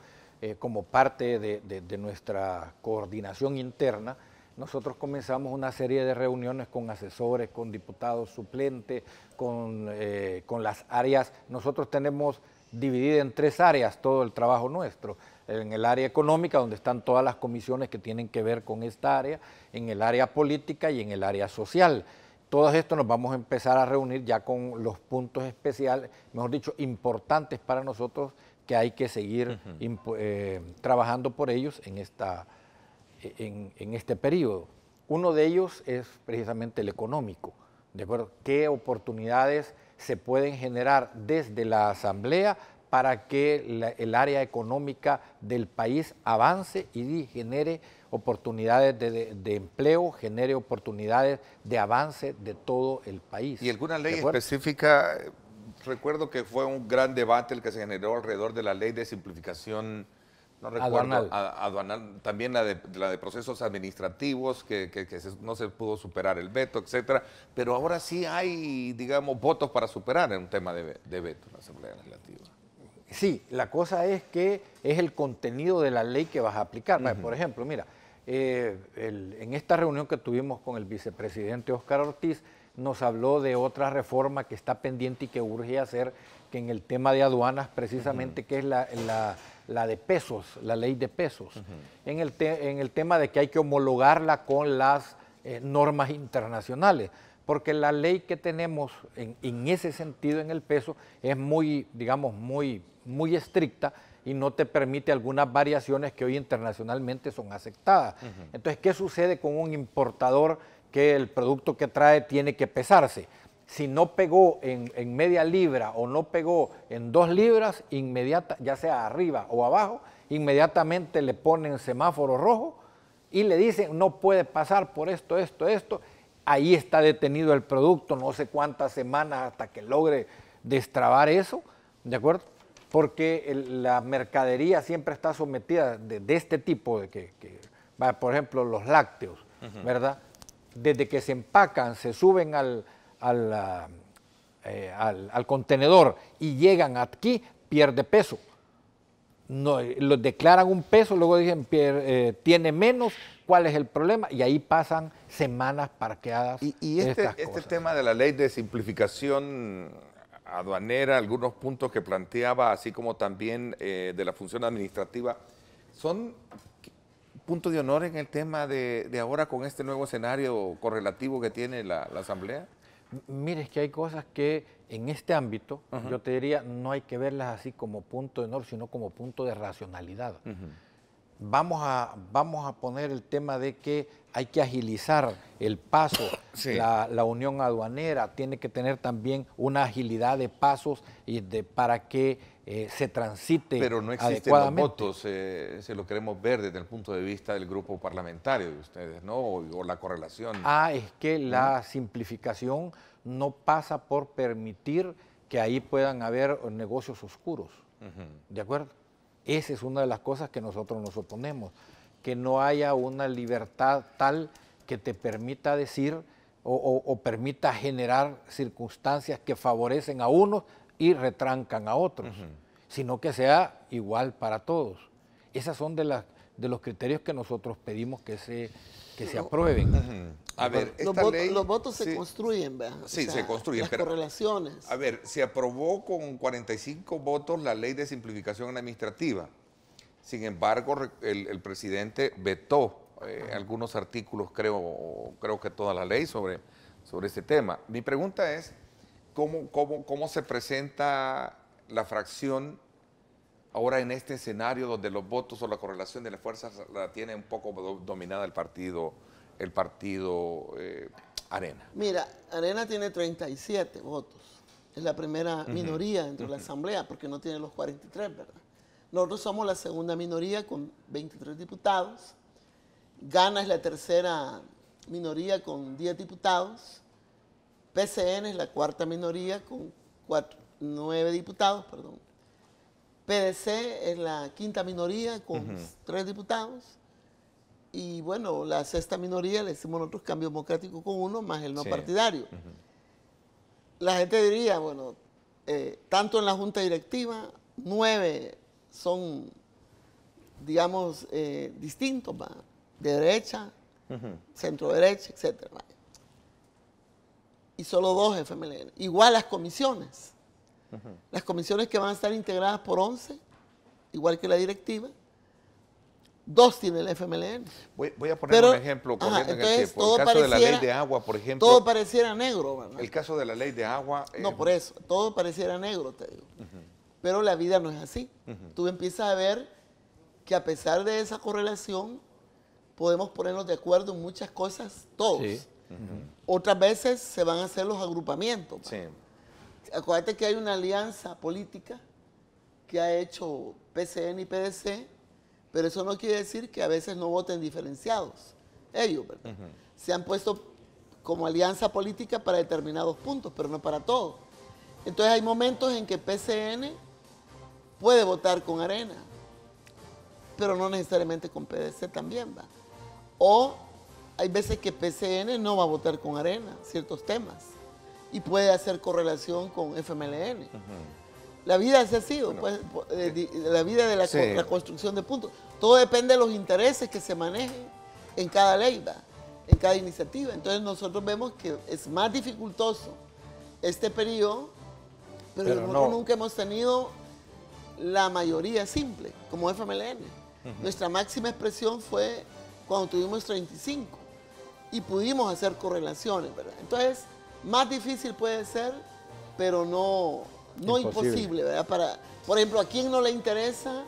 como parte de nuestra coordinación interna, nosotros comenzamos una serie de reuniones con asesores, con diputados suplentes, con las áreas. Nosotros tenemos dividida en 3 áreas todo el trabajo nuestro. En el área económica, donde están todas las comisiones que tienen que ver con esta área, en el área política y en el área social. Todos estos nos vamos a empezar a reunir ya con los puntos especiales, mejor dicho, importantes para nosotros, que hay que seguir trabajando por ellos en este periodo. Uno de ellos es precisamente el económico, ¿de acuerdo? ¿Qué oportunidades se pueden generar desde la Asamblea para que el área económica del país avance y genere oportunidades de empleo, genere oportunidades de avance de todo el país? ¿Y alguna ley específica? Recuerdo que fue un gran debate el que se generó alrededor de la ley de simplificación, no recuerdo, aduanal, también la de procesos administrativos, que no se pudo superar el veto, etcétera, pero ahora sí hay, digamos, votos para superar en un tema de veto en la Asamblea Legislativa. Sí, la cosa es que es el contenido de la ley que vas a aplicar. Por ejemplo, mira, en esta reunión que tuvimos con el vicepresidente Óscar Ortiz, nos habló de otra reforma que está pendiente y que urge hacer, que en el tema de aduanas precisamente, que es la de pesos, la ley de pesos. En el tema de que hay que homologarla con las normas internacionales, porque la ley que tenemos en ese sentido en el peso es muy, digamos, muy estricta y no te permite algunas variaciones que hoy internacionalmente son aceptadas. Entonces, ¿qué sucede con un importador que el producto que trae tiene que pesarse? Si no pegó en media libra o no pegó en 2 libras, ya sea arriba o abajo, inmediatamente le ponen semáforo rojo y le dicen no puede pasar por esto. Ahí está detenido el producto, no sé cuántas semanas hasta que logre destrabar eso, ¿de acuerdo? Porque la mercadería siempre está sometida de este tipo, por ejemplo, los lácteos, ¿verdad? Desde que se empacan, se suben al contenedor y llegan aquí, pierde peso. No, lo declaran un peso, luego dicen tiene menos, ¿cuál es el problema? Y ahí pasan semanas parqueadas. Y este tema de la ley de simplificación aduanera, algunos puntos que planteaba, así como también de la función administrativa, ¿son puntos de honor en el tema de ahora con este nuevo escenario correlativo que tiene la Asamblea? Mire, es que hay cosas que en este ámbito, yo te diría, no hay que verlas así como punto de honor, sino como punto de racionalidad. Vamos a poner el tema de que hay que agilizar el paso, sí. La unión aduanera tiene que tener también una agilidad de pasos para que se transite adecuadamente. Pero no existen los votos, se lo queremos ver desde el punto de vista del grupo parlamentario de ustedes, ¿no? O la correlación. Es que la simplificación no pasa por permitir que ahí puedan haber negocios oscuros, ¿de acuerdo? Esa es una de las cosas que nosotros nos oponemos, que no haya una libertad tal que te permita decir o permita generar circunstancias que favorecen a unos y retrancan a otros, sino que sea igual para todos. Esas son de los criterios que nosotros pedimos que se aprueben. A ver, los votos se construyen, ¿verdad? Sí, se construyen. Las correlaciones. A ver, se aprobó con 45 votos la ley de simplificación administrativa. Sin embargo, el presidente vetó algunos artículos, creo que toda la ley sobre este tema. Mi pregunta es, ¿cómo se presenta la fracción ahora en este escenario donde los votos o la correlación de las fuerzas la tiene un poco dominada el partido Arena? Mira, Arena tiene 37 votos. Es la primera minoría dentro de la Asamblea porque no tiene los 43, ¿verdad? Nosotros somos la segunda minoría con 23 diputados. Gana es la tercera minoría con 10 diputados. PCN es la cuarta minoría con 9 diputados, perdón. PDC es la quinta minoría con 3 diputados. Y bueno, la sexta minoría le decimos nosotros Cambio Democrático con 1 más el no partidario. La gente diría, bueno, tanto en la Junta Directiva, 9 son, digamos, distintos, ¿va? De derecha, centro derecha, etc. ¿va? Y solo 2 FMLN. Igual las comisiones. Las comisiones que van a estar integradas por 11, igual que la directiva, 2 tiene el FMLN. Voy a poner un ejemplo corriendo en el tiempo. El caso de la ley de agua, por ejemplo. Todo pareciera negro, ¿verdad? El caso de la ley de agua. No, por eso, todo pareciera negro, te digo. Pero la vida no es así. Tú empiezas a ver que a pesar de esa correlación, podemos ponernos de acuerdo en muchas cosas, todos. Sí. Otras veces se van a hacer los agrupamientos. Sí. Acuérdate que hay una alianza política que ha hecho PCN y PDC, pero eso no quiere decir que a veces no voten diferenciados. Ellos, ¿verdad? Se han puesto como alianza política para determinados puntos, pero no para todos. Entonces hay momentos en que PCN puede votar con Arena, pero no necesariamente con PDC también, ¿va? O hay veces que PCN no va a votar con Arena ciertos temas y puede hacer correlación con FMLN. La vida así ha sido, pues, la vida de la construcción de puntos. Todo depende de los intereses que se manejen en cada ley, ¿va? En cada iniciativa. Entonces nosotros vemos que es más dificultoso este periodo, pero nosotros nunca hemos tenido la mayoría simple, como FMLN. Nuestra máxima expresión fue cuando tuvimos 35 y pudimos hacer correlaciones, ¿verdad? Entonces, más difícil puede ser, pero no imposible, ¿verdad? Por ejemplo, ¿a quién no le interesa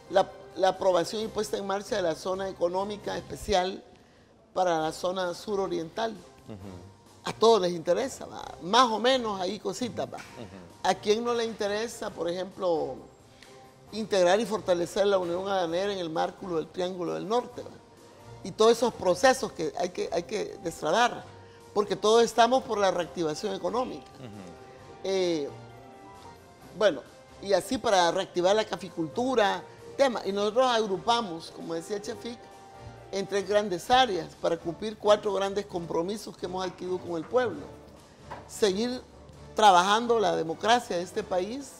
la aprobación y puesta en marcha de la zona económica especial para la zona suroriental? A todos les interesa, ¿va? Más o menos hay cositas, ¿va? ¿A quién no le interesa, por ejemplo, integrar y fortalecer la unión aduanera en el marco del Triángulo del Norte, ¿va? Y todos esos procesos que hay que destradar, porque todos estamos por la reactivación económica. Bueno, y así para reactivar la caficultura, tema. Y nosotros agrupamos, como decía Chafik, en 3 grandes áreas para cumplir 4 grandes compromisos que hemos adquirido con el pueblo. Seguir trabajando la democracia de este país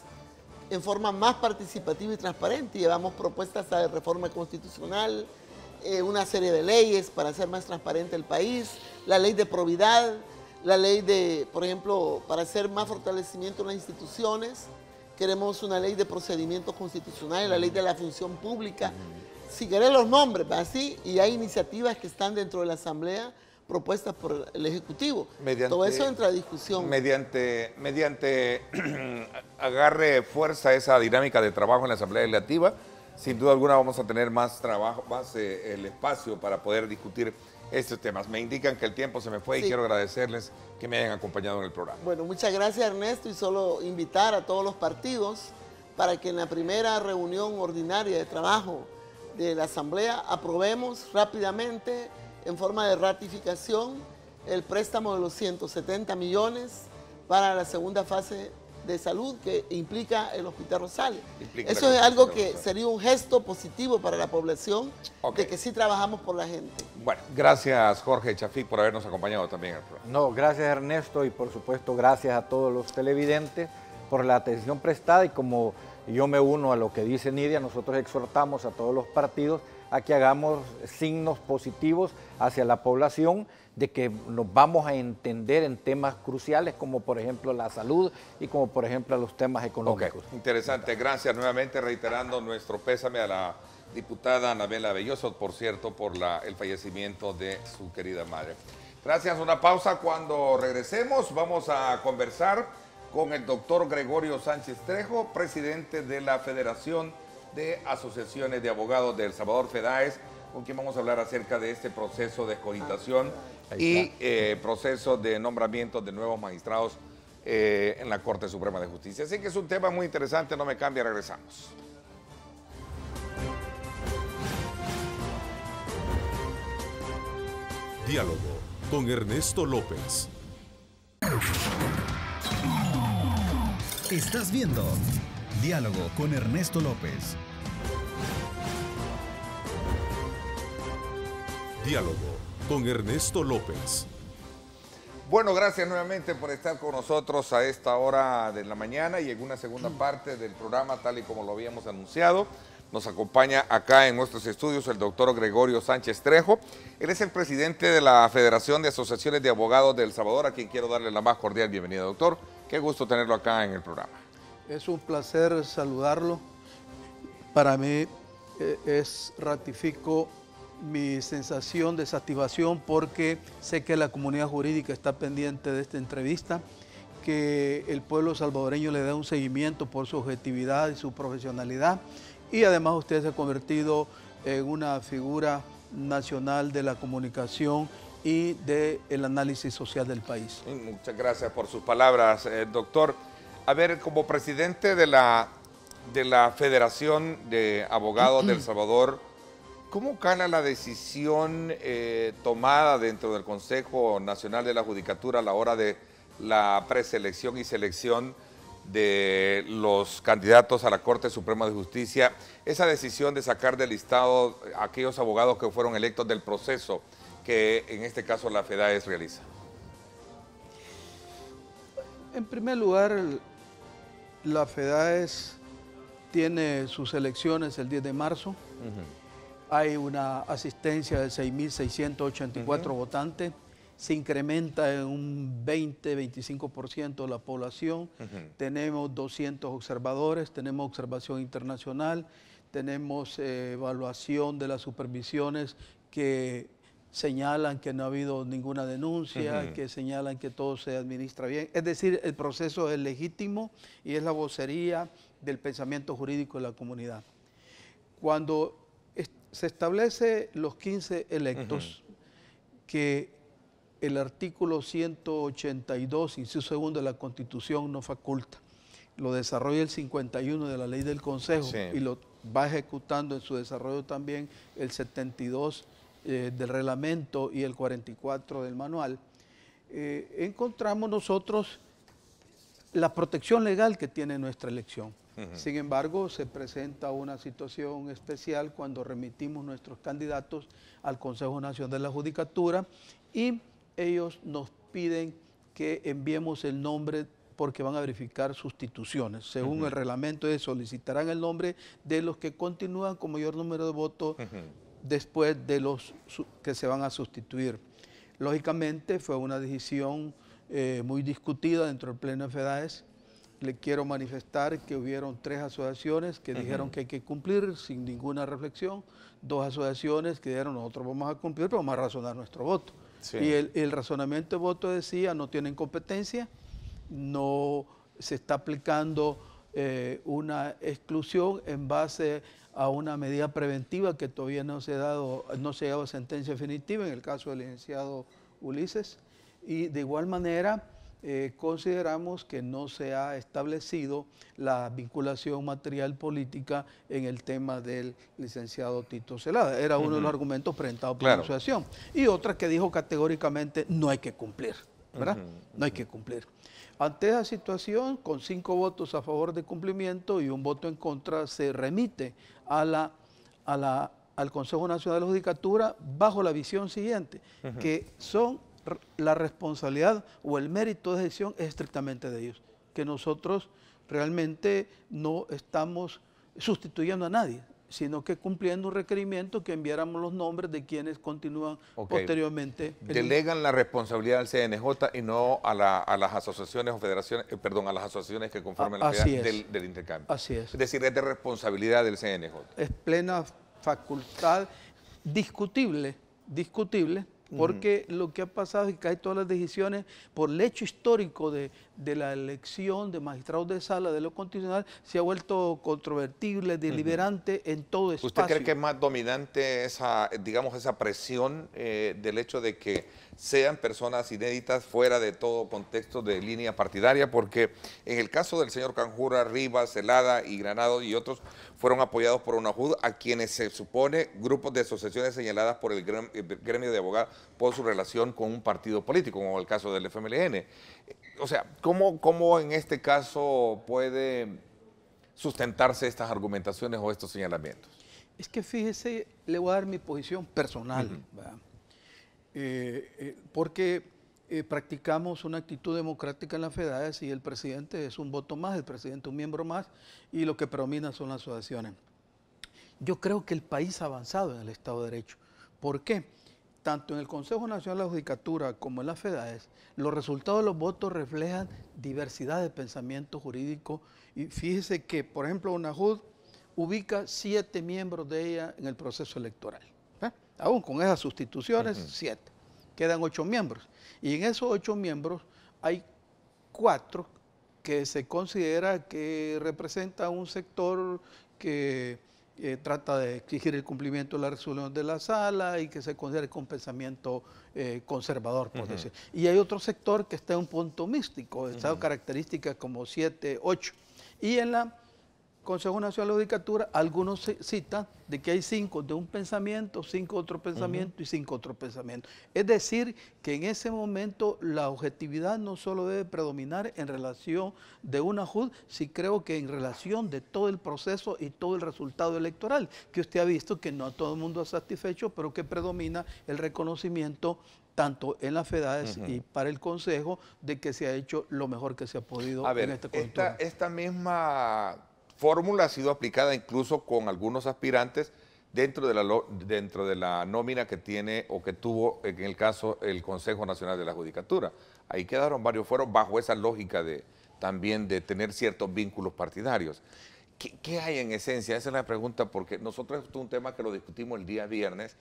en forma más participativa y transparente. Llevamos propuestas de reforma constitucional, una serie de leyes para hacer más transparente el país, la ley de probidad, la ley de, por ejemplo, para hacer más fortalecimiento en las instituciones, queremos una ley de procedimientos constitucionales, la ley de la función pública. Si querés los nombres, así, y hay iniciativas que están dentro de la Asamblea propuestas por el Ejecutivo. Todo eso entra a discusión. Mediante agarre fuerza esa dinámica de trabajo en la Asamblea Legislativa, sin duda alguna vamos a tener más trabajo, más el espacio para poder discutir estos temas. Me indican que el tiempo se me fue y quiero agradecerles que me hayan acompañado en el programa. Bueno, muchas gracias, Ernesto, y solo invitar a todos los partidos para que en la primera reunión ordinaria de trabajo de la Asamblea aprobemos rápidamente en forma de ratificación el préstamo de los 170 millones para la segunda fase de salud que implica el Hospital Rosales. Eso es algo que sería un gesto positivo para la población, de que sí trabajamos por la gente. Bueno, gracias Jorge Chafik por habernos acompañado también en el programa. No, gracias Ernesto y por supuesto gracias a todos los televidentes por la atención prestada, y como yo me uno a lo que dice Nidia, nosotros exhortamos a todos los partidos a que hagamos signos positivos hacia la población de que nos vamos a entender en temas cruciales como por ejemplo la salud y como por ejemplo los temas económicos. Interesante, gracias nuevamente, reiterando nuestro pésame a la diputada Anabela Belloso, por cierto, por el fallecimiento de su querida madre. Gracias, una pausa. Cuando regresemos vamos a conversar con el doctor Gregorio Sánchez Trejo, presidente de la Federación de Asociaciones de Abogados de El Salvador, FEDAES, con quien vamos a hablar acerca de este proceso de escolitación y proceso de nombramiento de nuevos magistrados en la Corte Suprema de Justicia. Así que es un tema muy interesante, no me cambie, regresamos. Diálogo con Ernesto López. Estás viendo Diálogo con Ernesto López. Diálogo con Ernesto López. Bueno, gracias nuevamente por estar con nosotros a esta hora de la mañana y en una segunda parte del programa, tal y como lo habíamos anunciado. Nos acompaña acá en nuestros estudios el doctor Gregorio Sánchez Trejo. Él es el presidente de la Federación de Asociaciones de Abogados de El Salvador, a quien quiero darle la más cordial bienvenida, doctor. Qué gusto tenerlo acá en el programa. Es un placer saludarlo. Para mí ratifico mi sensación de satisfacción porque sé que la comunidad jurídica está pendiente de esta entrevista, que el pueblo salvadoreño le da un seguimiento por su objetividad y su profesionalidad, y además usted se ha convertido en una figura nacional de la comunicación y del análisis social del país. Muchas gracias por sus palabras, doctor. A ver, como presidente de la Federación de Abogados de El Salvador, ¿cómo cala la decisión tomada dentro del Consejo Nacional de la Judicatura a la hora de la preselección y selección de los candidatos a la Corte Suprema de Justicia? Esa decisión de sacar del listado a aquellos abogados que fueron electos del proceso que en este caso la FEDAES realiza. En primer lugar, la FEDAES tiene sus elecciones el 10 de marzo. Hay una asistencia de 6.684 votantes. Se incrementa en un 20-25% la población. Tenemos 200 observadores, tenemos observación internacional, tenemos evaluación de las supervisiones que señalan que no ha habido ninguna denuncia, que señalan que todo se administra bien. Es decir, el proceso es legítimo y es la vocería del pensamiento jurídico de la comunidad. Cuando se establece los 15 electos, que el artículo 182, inciso segundo de la Constitución nos faculta, lo desarrolla el 51 de la Ley del Consejo y lo va ejecutando en su desarrollo también el 72 del reglamento y el 44 del manual. Encontramos nosotros la protección legal que tiene nuestra elección. Sin embargo, se presenta una situación especial cuando remitimos nuestros candidatos al Consejo Nacional de la Judicatura y ellos nos piden que enviemos el nombre porque van a verificar sustituciones. Según el reglamento, solicitarán el nombre de los que continúan con mayor número de votos después de los que se van a sustituir. Lógicamente, fue una decisión muy discutida dentro del Pleno de FEDAES. Le quiero manifestar que hubieron 3 asociaciones que dijeron que hay que cumplir sin ninguna reflexión, 2 asociaciones que dijeron nosotros vamos a cumplir, pero vamos a razonar nuestro voto. Sí. Y el razonamiento de voto decía no tienen competencia, no se está aplicando una exclusión en base a una medida preventiva que todavía no se ha dado a sentencia definitiva en el caso del licenciado Ulises, y de igual manera consideramos que no se ha establecido la vinculación material política en el tema del licenciado Tito Celada. Era uno de los argumentos presentados por la asociación. Y otra que dijo categóricamente no hay que cumplir, ¿verdad? No hay que cumplir. Ante esa situación, con 5 votos a favor de cumplimiento y 1 voto en contra, se remite al Consejo Nacional de la Judicatura bajo la visión siguiente, que son la responsabilidad o el mérito de decisión es estrictamente de ellos, que nosotros realmente no estamos sustituyendo a nadie, sino que cumpliendo un requerimiento que enviáramos los nombres de quienes continúan posteriormente. Delegan la responsabilidad al CNJ y no a las asociaciones o federaciones, perdón, a las asociaciones que conforman la FEDAES del intercambio. Así es. Es decir, es de responsabilidad del CNJ. Es plena facultad discutible, porque lo que ha pasado es que hay todas las decisiones por el hecho histórico de la elección de magistrados de sala de lo constitucional se ha vuelto controvertible, deliberante en todo espacio. ¿Usted cree que es más dominante esa, digamos, esa presión del hecho de que sean personas inéditas fuera de todo contexto de línea partidaria? Porque en el caso del señor Canjura, Rivas, Celada y Granado y otros fueron apoyados por una UNAJUD a quienes se supone grupos de asociaciones señaladas por el gremio de abogados por su relación con un partido político, como el caso del FMLN. O sea, ¿cómo en este caso puede sustentarse estas argumentaciones o estos señalamientos? Es que fíjese, le voy a dar mi posición personal, porque practicamos una actitud democrática en la FEDAES y el presidente es un voto más, el presidente un miembro más, y lo que predomina son las asociaciones. Yo creo que el país ha avanzado en el Estado de Derecho. ¿Por qué? Tanto en el Consejo Nacional de la Judicatura como en la FEDAES, los resultados de los votos reflejan diversidad de pensamiento jurídico. Y fíjese que, por ejemplo, UNAJUD ubica 7 miembros de ella en el proceso electoral. Aún con esas sustituciones, 7. Quedan 8 miembros. Y en esos 8 miembros hay 4 que se considera que representan un sector que trata de exigir el cumplimiento de la resolución de la sala y que se considera con pensamiento conservador, por decir. Y hay otro sector que está en un punto místico, está características como 7, 8. Y en la Consejo Nacional de la Judicatura, algunos citan de que hay 5 de un pensamiento, 5 de otro pensamiento y 5 de otro pensamiento. Es decir, que en ese momento la objetividad no solo debe predominar en relación de una JUD, sino creo que en relación de todo el proceso y todo el resultado electoral, que usted ha visto que no todo el mundo ha satisfecho, pero que predomina el reconocimiento tanto en la FEDAES y para el Consejo de que se ha hecho lo mejor que se ha podido en esta coyuntura. Esta misma fórmula ha sido aplicada incluso con algunos aspirantes dentro de la nómina que tiene o que tuvo en el caso el Consejo Nacional de la Judicatura. Ahí quedaron varios fueros bajo esa lógica también de tener ciertos vínculos partidarios. ¿Qué hay en esencia? Esa es la pregunta, porque nosotros esto es un tema que lo discutimos el día viernes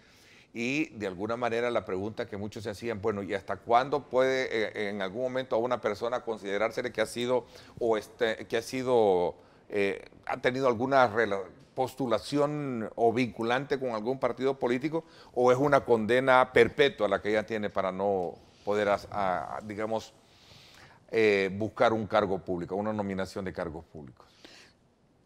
y de alguna manera la pregunta que muchos se hacían, bueno, ¿y hasta cuándo puede en algún momento a una persona considerársele que ha sido ha tenido alguna postulación o vinculante con algún partido político, o es una condena perpetua la que ella tiene para no poder, digamos, buscar un cargo público, una nominación de cargos públicos?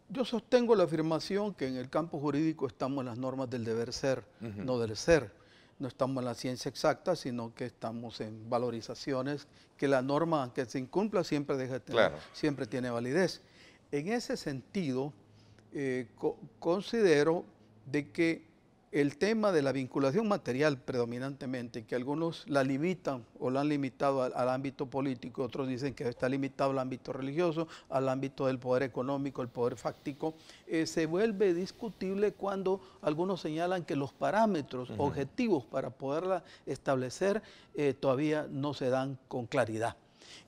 Yo sostengo la afirmación que en el campo jurídico estamos en las normas del deber ser, no del ser. no estamos en la ciencia exacta, sino que estamos en valorizaciones que la norma, aunque se incumpla, siempre deja de tener, siempre tiene validez. En ese sentido, considero de que el tema de la vinculación material predominantemente, que algunos la limitan o la han limitado al ámbito político, otros dicen que está limitado al ámbito religioso, al ámbito del poder económico, el poder fáctico, se vuelve discutible cuando algunos señalan que los parámetros objetivos para poderla establecer todavía no se dan con claridad.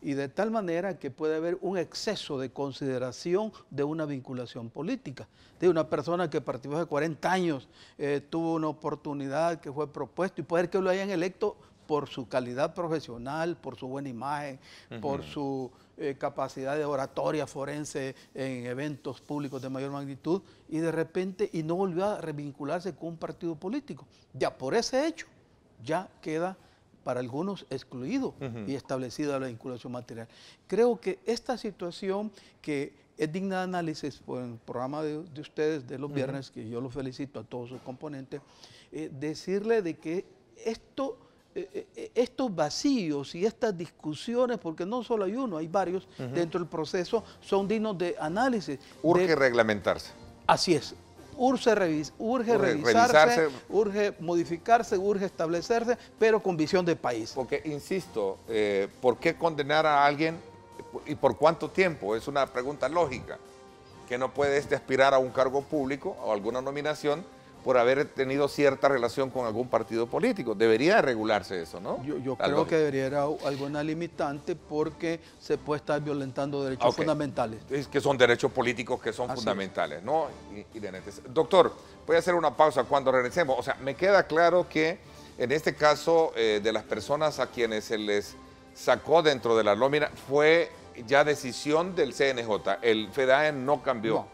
Y de tal manera que puede haber un exceso de consideración de una vinculación política, de una persona que participó hace 40 años, tuvo una oportunidad que fue propuesto y puede que lo hayan electo por su calidad profesional, por su buena imagen, por su capacidad de oratoria forense en eventos públicos de mayor magnitud y de repente no volvió a revincularse con un partido político. Ya por ese hecho ya queda para algunos excluido y establecida la vinculación material. Creo que esta situación que es digna de análisis por el programa de ustedes de los viernes, que yo los felicito a todos sus componentes, decirle de que estos vacíos y estas discusiones, porque no solo hay uno, hay varios dentro del proceso, son dignos de análisis. Urge reglamentarse. Así es. Urge revisarse, urge modificarse, urge establecerse, pero con visión de país. Porque, insisto, ¿por qué condenar a alguien y por cuánto tiempo? Es una pregunta lógica, que no puede aspirar a un cargo público o alguna nominación por haber tenido cierta relación con algún partido político. Debería regularse eso, ¿no? Yo creo que debería haber alguna limitante porque se puede estar violentando derechos fundamentales. Es que son derechos políticos que son fundamentales, ¿no? Doctor, voy a hacer una pausa cuando regresemos. O sea, me queda claro que en este caso de las personas a quienes se les sacó dentro de la nómina fue ya decisión del CNJ. El FEDAE no cambió,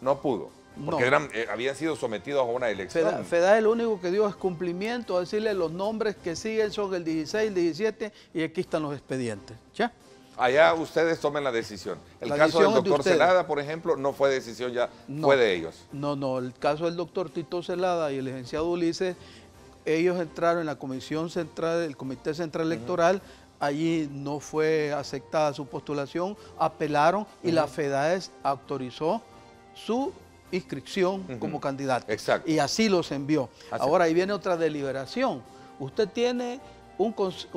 no pudo. Porque habían sido sometidos a una elección. FEDAE lo único que dio es cumplimiento, a decirle los nombres que siguen son el 16, el 17 y aquí están los expedientes. ¿Ya? Allá ustedes tomen la decisión. El caso del doctor Celada, por ejemplo, no fue decisión ya, fue de ellos. No, el caso del doctor Tito Celada y el licenciado Ulises, ellos entraron en la comisión central, el Comité Central Electoral, allí no fue aceptada su postulación, apelaron y la FEDAE autorizó su inscripción como candidato. Exacto. Y así los envió. Ahora ahí viene otra deliberación. Usted tiene un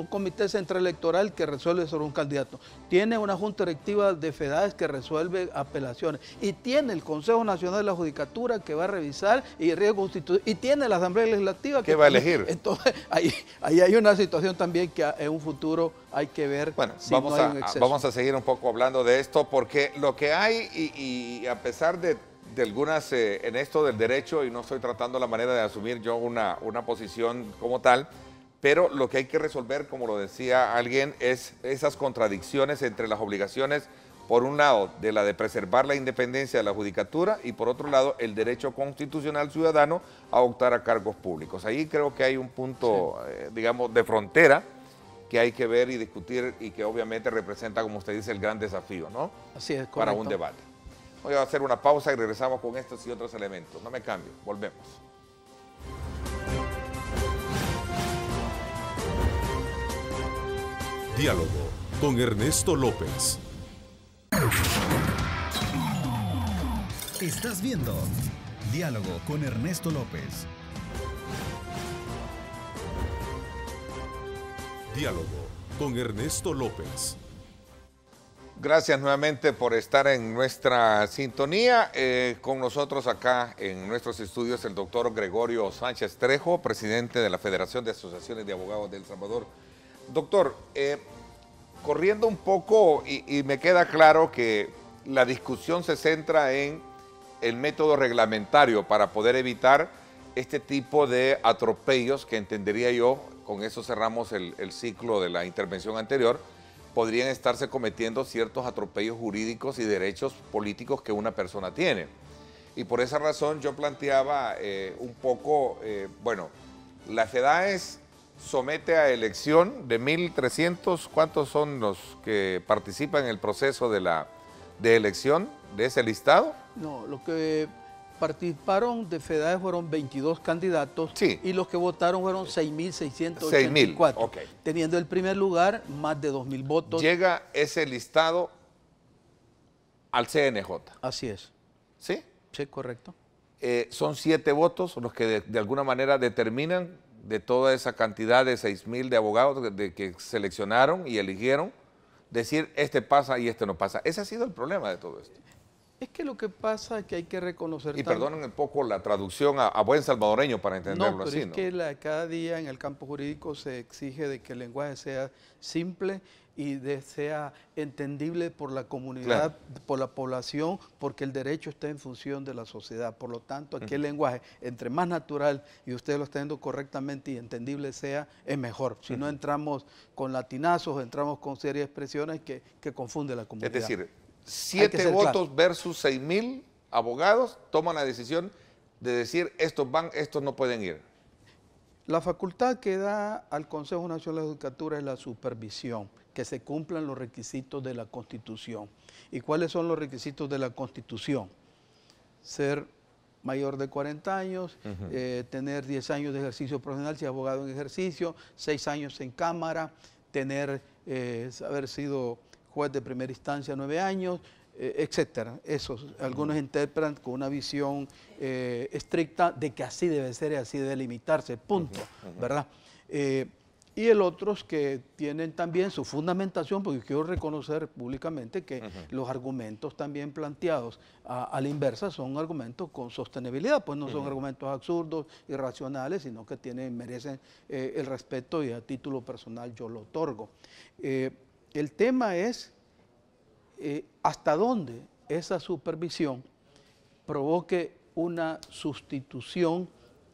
comité central electoral que resuelve sobre un candidato. Tiene una junta directiva de FEDAE que resuelve apelaciones. Y tiene el Consejo Nacional de la Judicatura que va a revisar y riesgo constitucional. Y tiene la Asamblea Legislativa que va a elegir. Entonces ahí hay una situación también que en un futuro hay que ver. Bueno, si no hay un exceso. Vamos a seguir un poco hablando de esto porque lo que hay y a pesar de algunas en esto del derecho, y no estoy tratando la manera de asumir yo una posición como tal, pero lo que hay que resolver, como lo decía alguien, es esas contradicciones entre las obligaciones, por un lado, de la de preservar la independencia de la judicatura y por otro lado, el derecho constitucional ciudadano a optar a cargos públicos. Ahí creo que hay un punto, digamos, de frontera que hay que ver y discutir y que obviamente representa, como usted dice, el gran desafío, ¿no? Así es, correcto. Para un debate. Voy a hacer una pausa y regresamos con estos y otros elementos. No me cambio, volvemos. Diálogo con Ernesto López. Estás viendo Diálogo con Ernesto López. Diálogo con Ernesto López. Gracias nuevamente por estar en nuestra sintonía. Con nosotros acá en nuestros estudios el doctor Gregorio Sánchez Trejo, presidente de la Federación de Asociaciones de Abogados de El Salvador. Doctor, corriendo un poco y me queda claro que la discusión se centra en el método reglamentario para poder evitar este tipo de atropellos que entendería yo, con eso cerramos el ciclo de la intervención anterior, podrían estarse cometiendo ciertos atropellos jurídicos y derechos políticos que una persona tiene. Y por esa razón yo planteaba un poco, bueno, la FEDAE somete a elección de 1.300, ¿cuántos son los que participan en el proceso de elección de ese listado? No, lo que Participaron de FEDAE fueron 22 candidatos Sí. y los que votaron fueron 6.684, 6.000, ok. teniendo el primer lugar más de 2.000 votos. Llega ese listado al CNJ, Así es, ¿sí? sí, correcto. Son 7 votos los que de alguna manera determinan de toda esa cantidad de 6.000 de abogados que seleccionaron y eligieron, decir este pasa y este no pasa. Ese ha sido el problema de todo esto. Es que lo que pasa es que hay que reconocer... Y perdonen un poco la traducción a buen salvadoreño para entenderlo No, pero así, es ¿no? que cada día en el campo jurídico se exige de que el lenguaje sea simple y sea entendible por la comunidad, por la población, porque el derecho está en función de la sociedad. Por lo tanto, aquí el lenguaje, entre más natural y usted lo está viendo correctamente y entendible sea, es mejor. Si no entramos con latinazos, entramos con serias expresiones que confunde la comunidad. Es decir, 7 votos versus 6.000 abogados toman la decisión de decir estos van, estos no pueden ir. La facultad que da al Consejo Nacional de Judicatura es la supervisión, que se cumplan los requisitos de la Constitución. ¿Y cuáles son los requisitos de la Constitución? Ser mayor de 40 años, tener 10 años de ejercicio profesional si es abogado en ejercicio, 6 años en cámara, tener, haber sido juez de primera instancia 9 años, etcétera. Algunos interpretan con una visión estricta de que así debe ser y así debe limitarse, punto, ¿verdad? Y el otros que tienen también su fundamentación, porque quiero reconocer públicamente que los argumentos también planteados a la inversa son argumentos con sostenibilidad, pues no son argumentos absurdos, irracionales, sino que merecen el respeto y a título personal yo lo otorgo. El tema es hasta dónde esa supervisión provoque una sustitución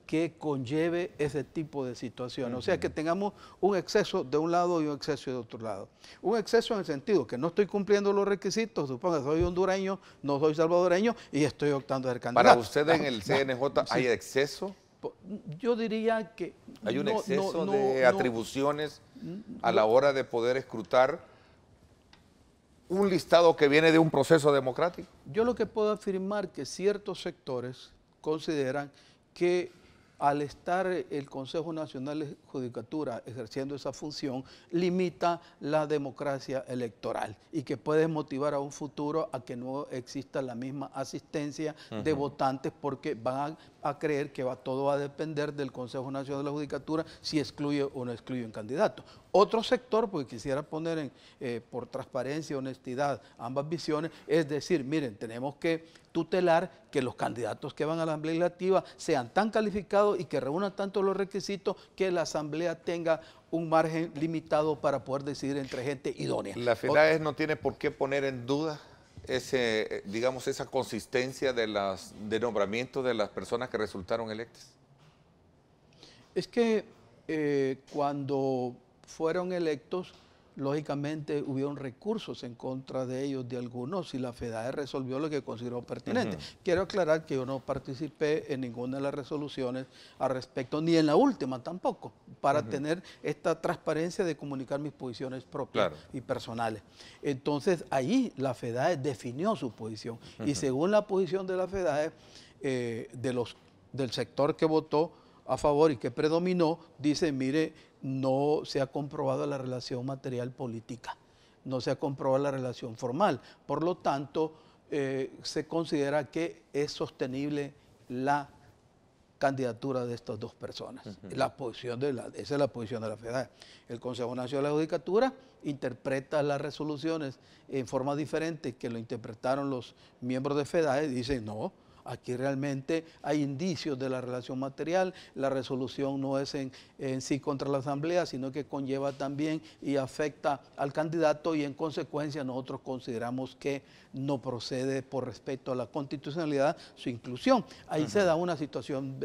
que conlleve ese tipo de situaciones. O sea, que tengamos un exceso de un lado y un exceso de otro lado. Un exceso en el sentido que no estoy cumpliendo los requisitos, supongo que soy hondureño, no soy salvadoreño y estoy optando a ser candidato. ¿Para usted en el CNJ hay exceso? Yo diría que... ¿Hay un exceso de atribuciones a la hora de poder escrutar un listado que viene de un proceso democrático? Yo lo que puedo afirmar que ciertos sectores consideran que al estar el Consejo Nacional de Judicatura ejerciendo esa función, limita la democracia electoral y que puede motivar a un futuro a que no exista la misma asistencia de votantes porque van a creer que todo va a depender del Consejo Nacional de la Judicatura si excluye o no excluye un candidato. Otro sector, porque quisiera poner por transparencia y honestidad ambas visiones, es decir, miren, tenemos que tutelar que los candidatos que van a la Asamblea Legislativa sean tan calificados y que reúnan tanto los requisitos que la Asamblea tenga un margen limitado para poder decidir entre gente idónea. ¿La FEDAE no tiene por qué poner en duda digamos, esa consistencia de nombramiento de las personas que resultaron electas? Es que cuando fueron electos, lógicamente hubieron recursos en contra de ellos, de algunos, y la FEDAE resolvió lo que consideró pertinente. Quiero aclarar que yo no participé en ninguna de las resoluciones al respecto, ni en la última tampoco, para tener esta transparencia de comunicar mis posiciones propias y personales. Entonces, ahí la FEDAE definió su posición, y según la posición de la FEDAE, del sector que votó a favor y que predominó, dice, mire, no se ha comprobado la relación material política, no se ha comprobado la relación formal. Por lo tanto, se considera que es sostenible la candidatura de estas dos personas. Esa es la posición de la FEDAE. El Consejo Nacional de la Judicatura interpreta las resoluciones en forma diferente que lo interpretaron los miembros de FEDAE, dicen no. Aquí realmente hay indicios de la relación material, la resolución no es en sí contra la Asamblea, sino que conlleva también y afecta al candidato y en consecuencia nosotros consideramos que no procede por respeto a la constitucionalidad su inclusión. Ahí se da una situación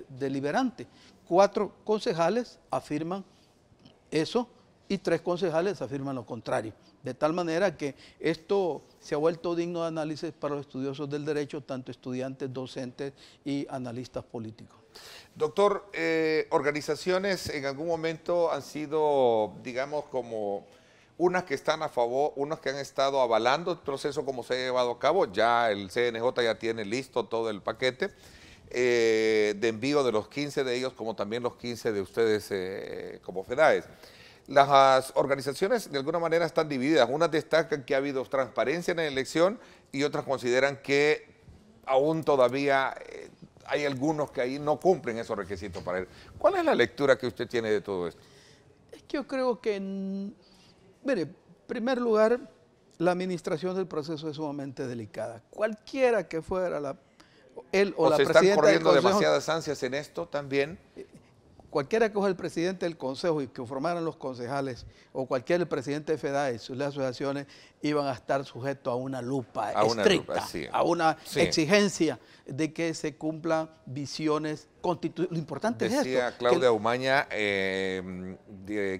deliberante. 4 concejales afirman eso y 3 concejales afirman lo contrario. De tal manera que esto se ha vuelto digno de análisis para los estudiosos del derecho, tanto estudiantes, docentes y analistas políticos. Doctor, organizaciones en algún momento han sido, digamos, como unas que están a favor, unas que han estado avalando el proceso como se ha llevado a cabo. Ya el CNJ ya tiene listo todo el paquete de envío de los 15 de ellos, como también los 15 de ustedes como FEDAES. Las organizaciones de alguna manera están divididas. Unas destacan que ha habido transparencia en la elección y otras consideran que aún todavía hay algunos que ahí no cumplen esos requisitos para ir. ¿Cuál es la lectura que usted tiene de todo esto? Es que yo creo que, mire, en primer lugar, la administración del proceso es sumamente delicada. Cualquiera que fuera él o la presidenta del Consejo... ¿Se están corriendo demasiadas ansias en esto también? Cualquiera que fuera el presidente del Consejo y que formaran los concejales, o cualquier presidente de FEDAE, sus asociaciones, iban a estar sujetos a una lupa estricta, a una exigencia de que se cumplan visiones constitucionales. Lo importante es esto. Decía Claudia Umaña, que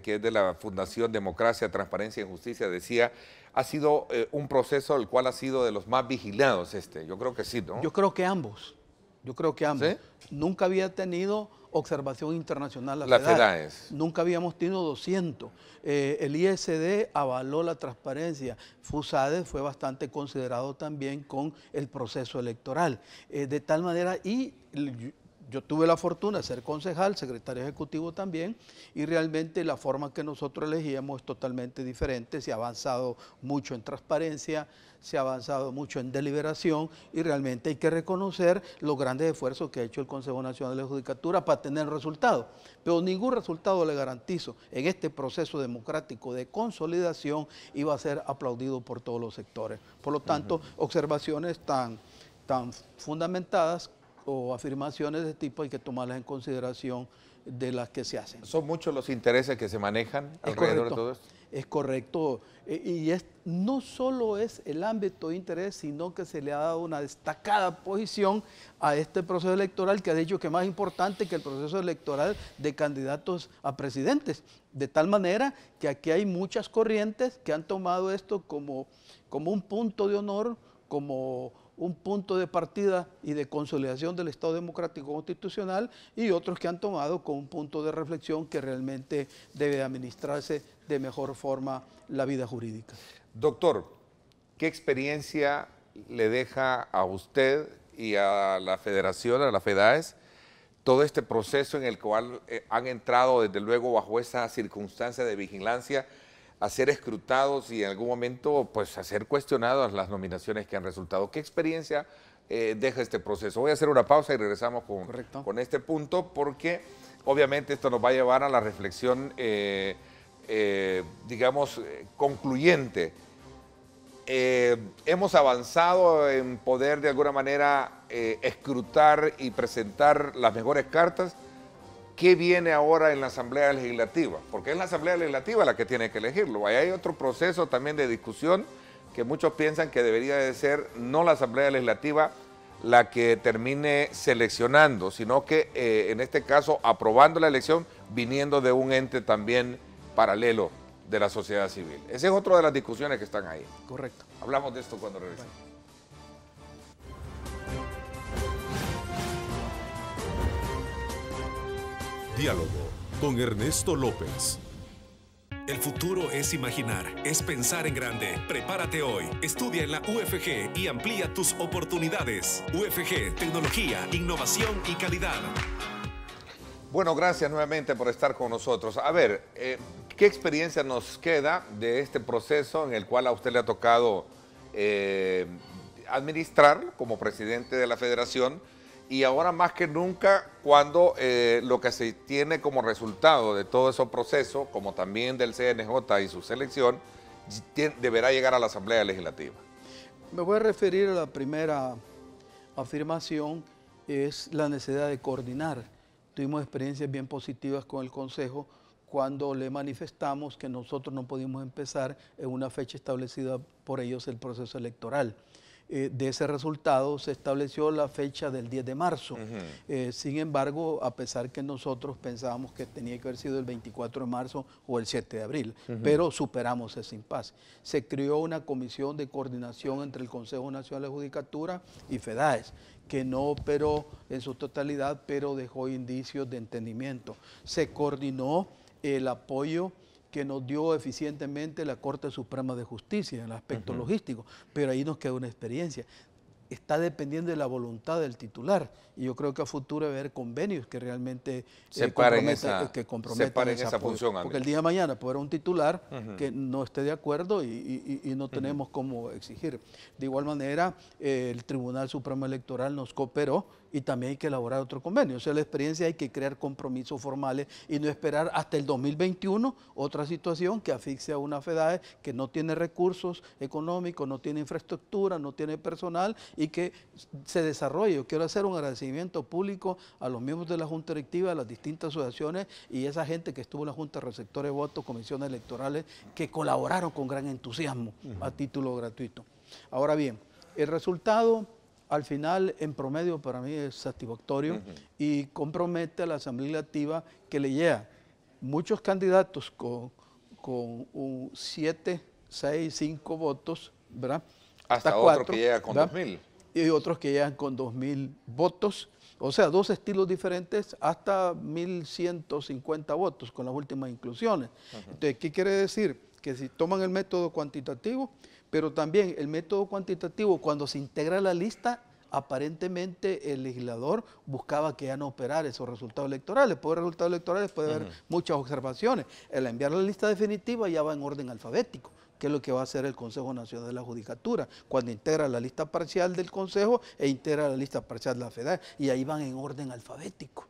es de la Fundación Democracia, Transparencia y Justicia, decía, ha sido un proceso el cual ha sido de los más vigilados Yo creo que sí, ¿no? Yo creo que ambos. ¿Sí? Nunca había tenido observación internacional la FEDAES. Nunca habíamos tenido 200. El ISD avaló la transparencia. FUSADE fue bastante considerado también con el proceso electoral. De tal manera, y yo tuve la fortuna de ser concejal, secretario ejecutivo también, y realmente la forma que nosotros elegíamos es totalmente diferente. Se ha avanzado mucho en transparencia, se ha avanzado mucho en deliberación, y realmente hay que reconocer los grandes esfuerzos que ha hecho el Consejo Nacional de la Judicatura para tener resultados. Pero ningún resultado, le garantizo, en este proceso democrático de consolidación iba a ser aplaudido por todos los sectores. Por lo tanto, observaciones tan fundamentadas o afirmaciones de este tipo hay que tomarlas en consideración de las que se hacen. ¿Son muchos los intereses que se manejan alrededor de todo esto? Es correcto, no solo es el ámbito de interés, sino que se le ha dado una destacada posición a este proceso electoral, que ha dicho que es más importante que el proceso electoral de candidatos a presidentes, de tal manera que aquí hay muchas corrientes que han tomado esto como un punto de honor, como un punto de partida y de consolidación del Estado Democrático Constitucional, y otros que han tomado como un punto de reflexión que realmente debe administrarse de mejor forma la vida jurídica. Doctor, ¿qué experiencia le deja a usted y a la Federación, a la FEDAES, todo este proceso en el cual han entrado desde luego bajo esa circunstancia de vigilancia a ser escrutados y en algún momento pues a ser cuestionadas las nominaciones que han resultado? ¿Qué experiencia deja este proceso? Voy a hacer una pausa y regresamos con este punto, porque obviamente esto nos va a llevar a la reflexión digamos concluyente. Hemos avanzado en poder de alguna manera escrutar y presentar las mejores cartas. ¿Qué viene ahora en la Asamblea Legislativa? Porque es la Asamblea Legislativa la que tiene que elegirlo. Ahí hay otro proceso también de discusión que muchos piensan que debería de ser no la Asamblea Legislativa la que termine seleccionando, sino que en este caso aprobando la elección viniendo de un ente también paralelo de la sociedad civil. Esa es otra de las discusiones que están ahí. Correcto. Hablamos de esto cuando regresemos. Diálogo con Ernesto López. El futuro es imaginar, es pensar en grande. Prepárate hoy. Estudia en la UFG y amplía tus oportunidades. UFG, tecnología, innovación y calidad. Bueno, gracias nuevamente por estar con nosotros. A ver, ¿qué experiencia nos queda de este proceso en el cual a usted le ha tocado administrar como presidente de la Federación? Y ahora más que nunca, cuando lo que se tiene como resultado de todo ese proceso, como también del CNJ y su selección, deberá llegar a la Asamblea Legislativa. Me voy a referir a la primera afirmación, es la necesidad de coordinar. Tuvimos experiencias bien positivas con el Consejo cuando le manifestamos que nosotros no podíamos empezar en una fecha establecida por ellos el proceso electoral. De ese resultado se estableció la fecha del 10 de marzo. Sin embargo, a pesar que nosotros pensábamos que tenía que haber sido el 24 de marzo o el 7 de abril, pero superamos ese impasse. Se creó una comisión de coordinación entre el Consejo Nacional de Judicatura y FEDAES, que no operó en su totalidad, pero dejó indicios de entendimiento. Se coordinó el apoyo que nos dio eficientemente la Corte Suprema de Justicia en el aspecto logístico, pero ahí nos queda una experiencia. Está dependiendo de la voluntad del titular, y yo creo que a futuro debe haber convenios que realmente comprometan esa función, porque el día de mañana puede haber un titular que no esté de acuerdo y no tenemos cómo exigir. De igual manera, el Tribunal Supremo Electoral nos cooperó y también hay que elaborar otro convenio. O sea, la experiencia hay que crear compromisos formales y no esperar hasta el 2021 otra situación que asfixia a una FEDAE que no tiene recursos económicos, no tiene infraestructura, no tiene personal y que se desarrolle. Yo quiero hacer un agradecimiento público a los miembros de la Junta Directiva, a las distintas asociaciones y esa gente que estuvo en la Junta de Receptores de Votos, comisiones electorales, que colaboraron con gran entusiasmo a título gratuito. Ahora bien, el resultado al final, en promedio, para mí es satisfactorio y compromete a la Asamblea Legislativa que le llega muchos candidatos con 7, 6, 5 votos, ¿verdad? Hasta otro que llega con 2.000. Y otros que llegan con 2.000 votos, o sea, dos estilos diferentes, hasta 1.150 votos con las últimas inclusiones. Entonces, ¿qué quiere decir? Que si toman el método cuantitativo, pero también el método cuantitativo, cuando se integra la lista, aparentemente el legislador buscaba que ya no operara esos resultados electorales. Por resultados electorales puede haber muchas observaciones. El enviar la lista definitiva ya va en orden alfabético, que es lo que va a hacer el Consejo Nacional de la Judicatura, cuando integra la lista parcial del Consejo e integra la lista parcial de la FEDAE, y ahí van en orden alfabético.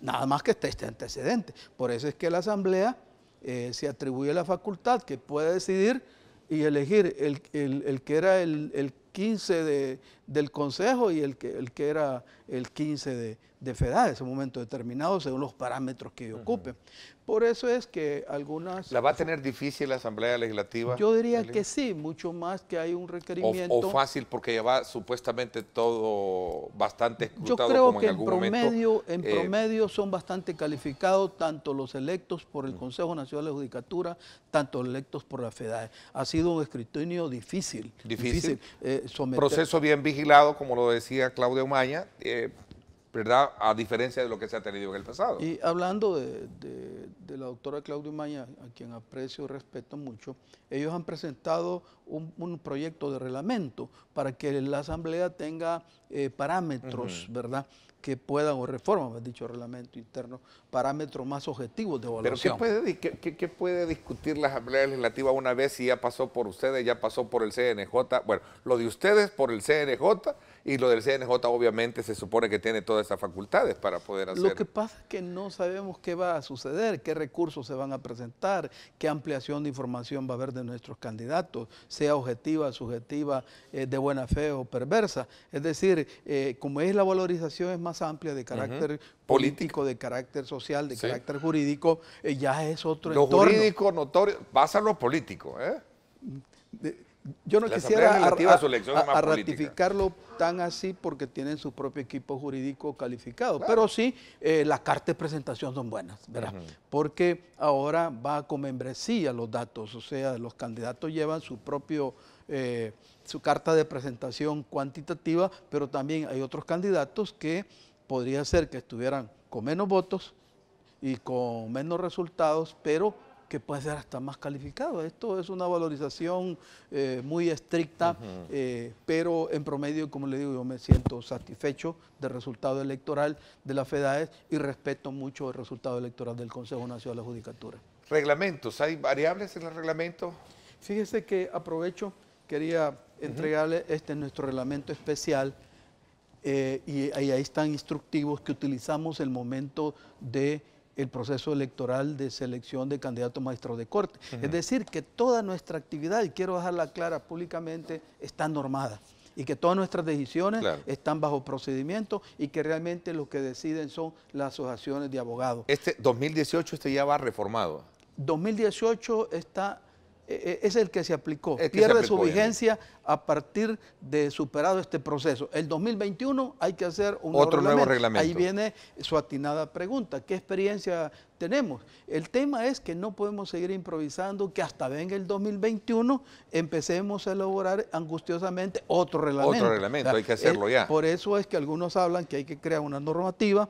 Nada más que esté este antecedente. Por eso es que la Asamblea se atribuye la facultad que puede decidir y elegir el que era el 15 del Consejo y el que era el 15 de FEDAE, en ese momento determinado según los parámetros que ocupen. Por eso es que algunas... ¿La va a tener difícil la Asamblea Legislativa? Yo diría que sí, mucho más que hay un requerimiento. O fácil porque ya va supuestamente todo bastante escrutado. Yo creo como que en promedio son bastante calificados tanto los electos por el Consejo Nacional de la Judicatura, tanto los electos por la FEDAE. Ha sido un escrutinio difícil. Difícil. Proceso bien vigilado, como lo decía Claudia Umaña, ¿verdad? A diferencia de lo que se ha tenido en el pasado. Y hablando de la doctora Claudia Umaña, a quien aprecio y respeto mucho, ellos han presentado un proyecto de reglamento para que la Asamblea tenga parámetros, ¿verdad?, que puedan, o reformas, me has dicho, reglamento interno, parámetros más objetivos de evaluación. ¿Pero qué puede discutir la Asamblea Legislativa una vez si ya pasó por ustedes, ya pasó por el CNJ? Bueno, lo de ustedes por el CNJ y lo del CNJ obviamente se supone que tiene todas esas facultades para poder hacer. Lo que pasa es que no sabemos qué va a suceder, qué recursos se van a presentar, qué ampliación de información va a haber de nuestros candidatos, sea objetiva, subjetiva, de buena fe o perversa. Es decir, como es la valorización es más amplia, de carácter político, de carácter social, de carácter jurídico, ya es otro entorno. Lo jurídico notorio, pasa a lo político, Yo no la quisiera a ratificarlo tan así porque tienen su propio equipo jurídico calificado, pero sí las cartas de presentación son buenas, ¿verdad? Porque ahora va con membresía los datos, o sea, los candidatos llevan su propio... su carta de presentación cuantitativa, pero también hay otros candidatos que podría ser que estuvieran con menos votos y con menos resultados, pero que puede ser hasta más calificado. Esto es una valorización muy estricta, pero en promedio, como le digo, yo me siento satisfecho del resultado electoral de la FEDAE y respeto mucho el resultado electoral del Consejo Nacional de la Judicatura. ¿Reglamentos? ¿Hay variables en el reglamento? Fíjese que aprovecho, quería entregarle nuestro reglamento especial y ahí están instructivos que utilizamos el momento del proceso electoral de selección de candidatos magistrados de corte. Es decir, que toda nuestra actividad, y quiero dejarla clara públicamente, está normada y que todas nuestras decisiones están bajo procedimiento y que realmente lo que deciden son las asociaciones de abogados. 2018 ya va reformado. 2018 es el que se aplicó, pierde su vigencia a partir de superado este proceso. El 2021 hay que hacer un nuevo reglamento. Ahí viene su atinada pregunta, ¿qué experiencia tenemos. El tema es que no podemos seguir improvisando, que hasta venga el 2021 empecemos a elaborar angustiosamente otro reglamento. Otro reglamento, hay que hacerlo ya. Por eso es que algunos hablan que hay que crear una normativa,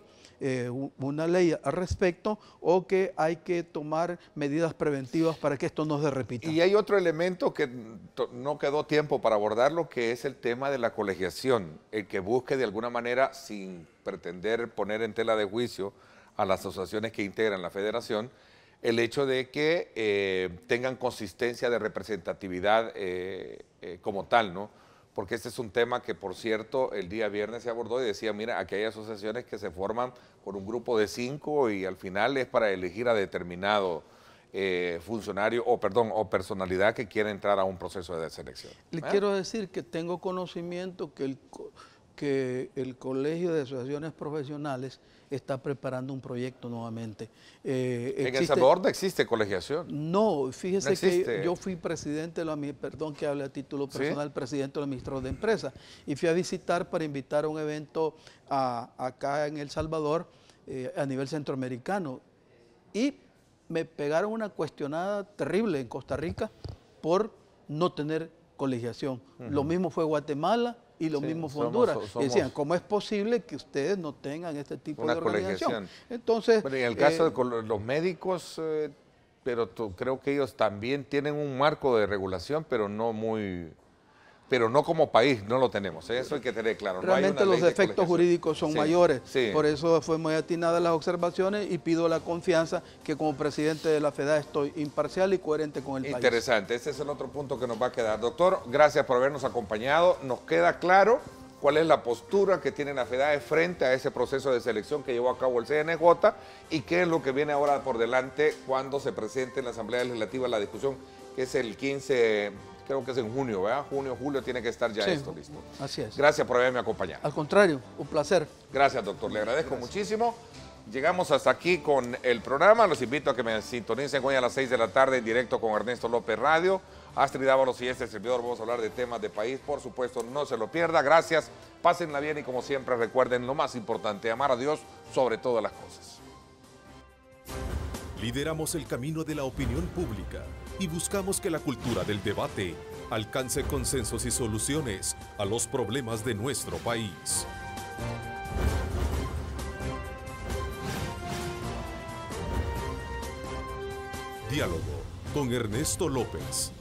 una ley al respecto, o que hay que tomar medidas preventivas para que esto no se repita. Y hay otro elemento que no quedó tiempo para abordarlo, que es el tema de la colegiación, el que busque de alguna manera, sin pretender poner en tela de juicio a las asociaciones que integran la federación, el hecho de que tengan consistencia de representatividad como tal, ¿no? Porque este es un tema que, por cierto, el día viernes se abordó y decía, mira, aquí hay asociaciones que se forman por un grupo de 5 y al final es para elegir a determinado funcionario o personalidad que quiere entrar a un proceso de selección. Le quiero decir que tengo conocimiento que el Colegio de Asociaciones Profesionales está preparando un proyecto nuevamente. ¿En El Salvador no existe colegiación? No, fíjese no que yo fui presidente, perdón que hable a título personal, ¿sí? Presidente de los ministros de empresa, y fui a visitar para invitar a un evento acá en El Salvador a nivel centroamericano, y me pegaron una cuestionada terrible en Costa Rica por no tener colegiación. Lo mismo fue Guatemala, y lo mismo fue Honduras. Y decían, ¿cómo es posible que ustedes no tengan este tipo de organización? Entonces, bueno, en el caso de los médicos, pero creo que ellos también tienen un marco de regulación, pero no como país, no lo tenemos. Eso hay que tener claro. Realmente los efectos jurídicos son mayores. Sí. Por eso fue muy atinada las observaciones y pido la confianza que como presidente de la FEDA estoy imparcial y coherente con el país. Interesante. Este es el otro punto que nos va a quedar. Doctor, gracias por habernos acompañado. Nos queda claro cuál es la postura que tiene la FEDA frente a ese proceso de selección que llevó a cabo el CNJ y qué es lo que viene ahora por delante cuando se presente en la Asamblea Legislativa la discusión, que es el 15... Creo que es en junio, ¿verdad? Junio, julio tiene que estar ya esto listo. Así es. Gracias por haberme acompañado. Al contrario, un placer. Gracias, doctor. Le agradezco muchísimo. Llegamos hasta aquí con el programa. Los invito a que me sintonicen hoy a las 6 de la tarde en directo con Ernesto López Radio. Astrid Ábalos y este servidor vamos a hablar de temas de país. Por supuesto, no se lo pierda. Gracias. Pásenla bien y como siempre recuerden lo más importante, amar a Dios sobre todas las cosas. Lideramos el camino de la opinión pública y buscamos que la cultura del debate alcance consensos y soluciones a los problemas de nuestro país. Diálogo con Ernesto López.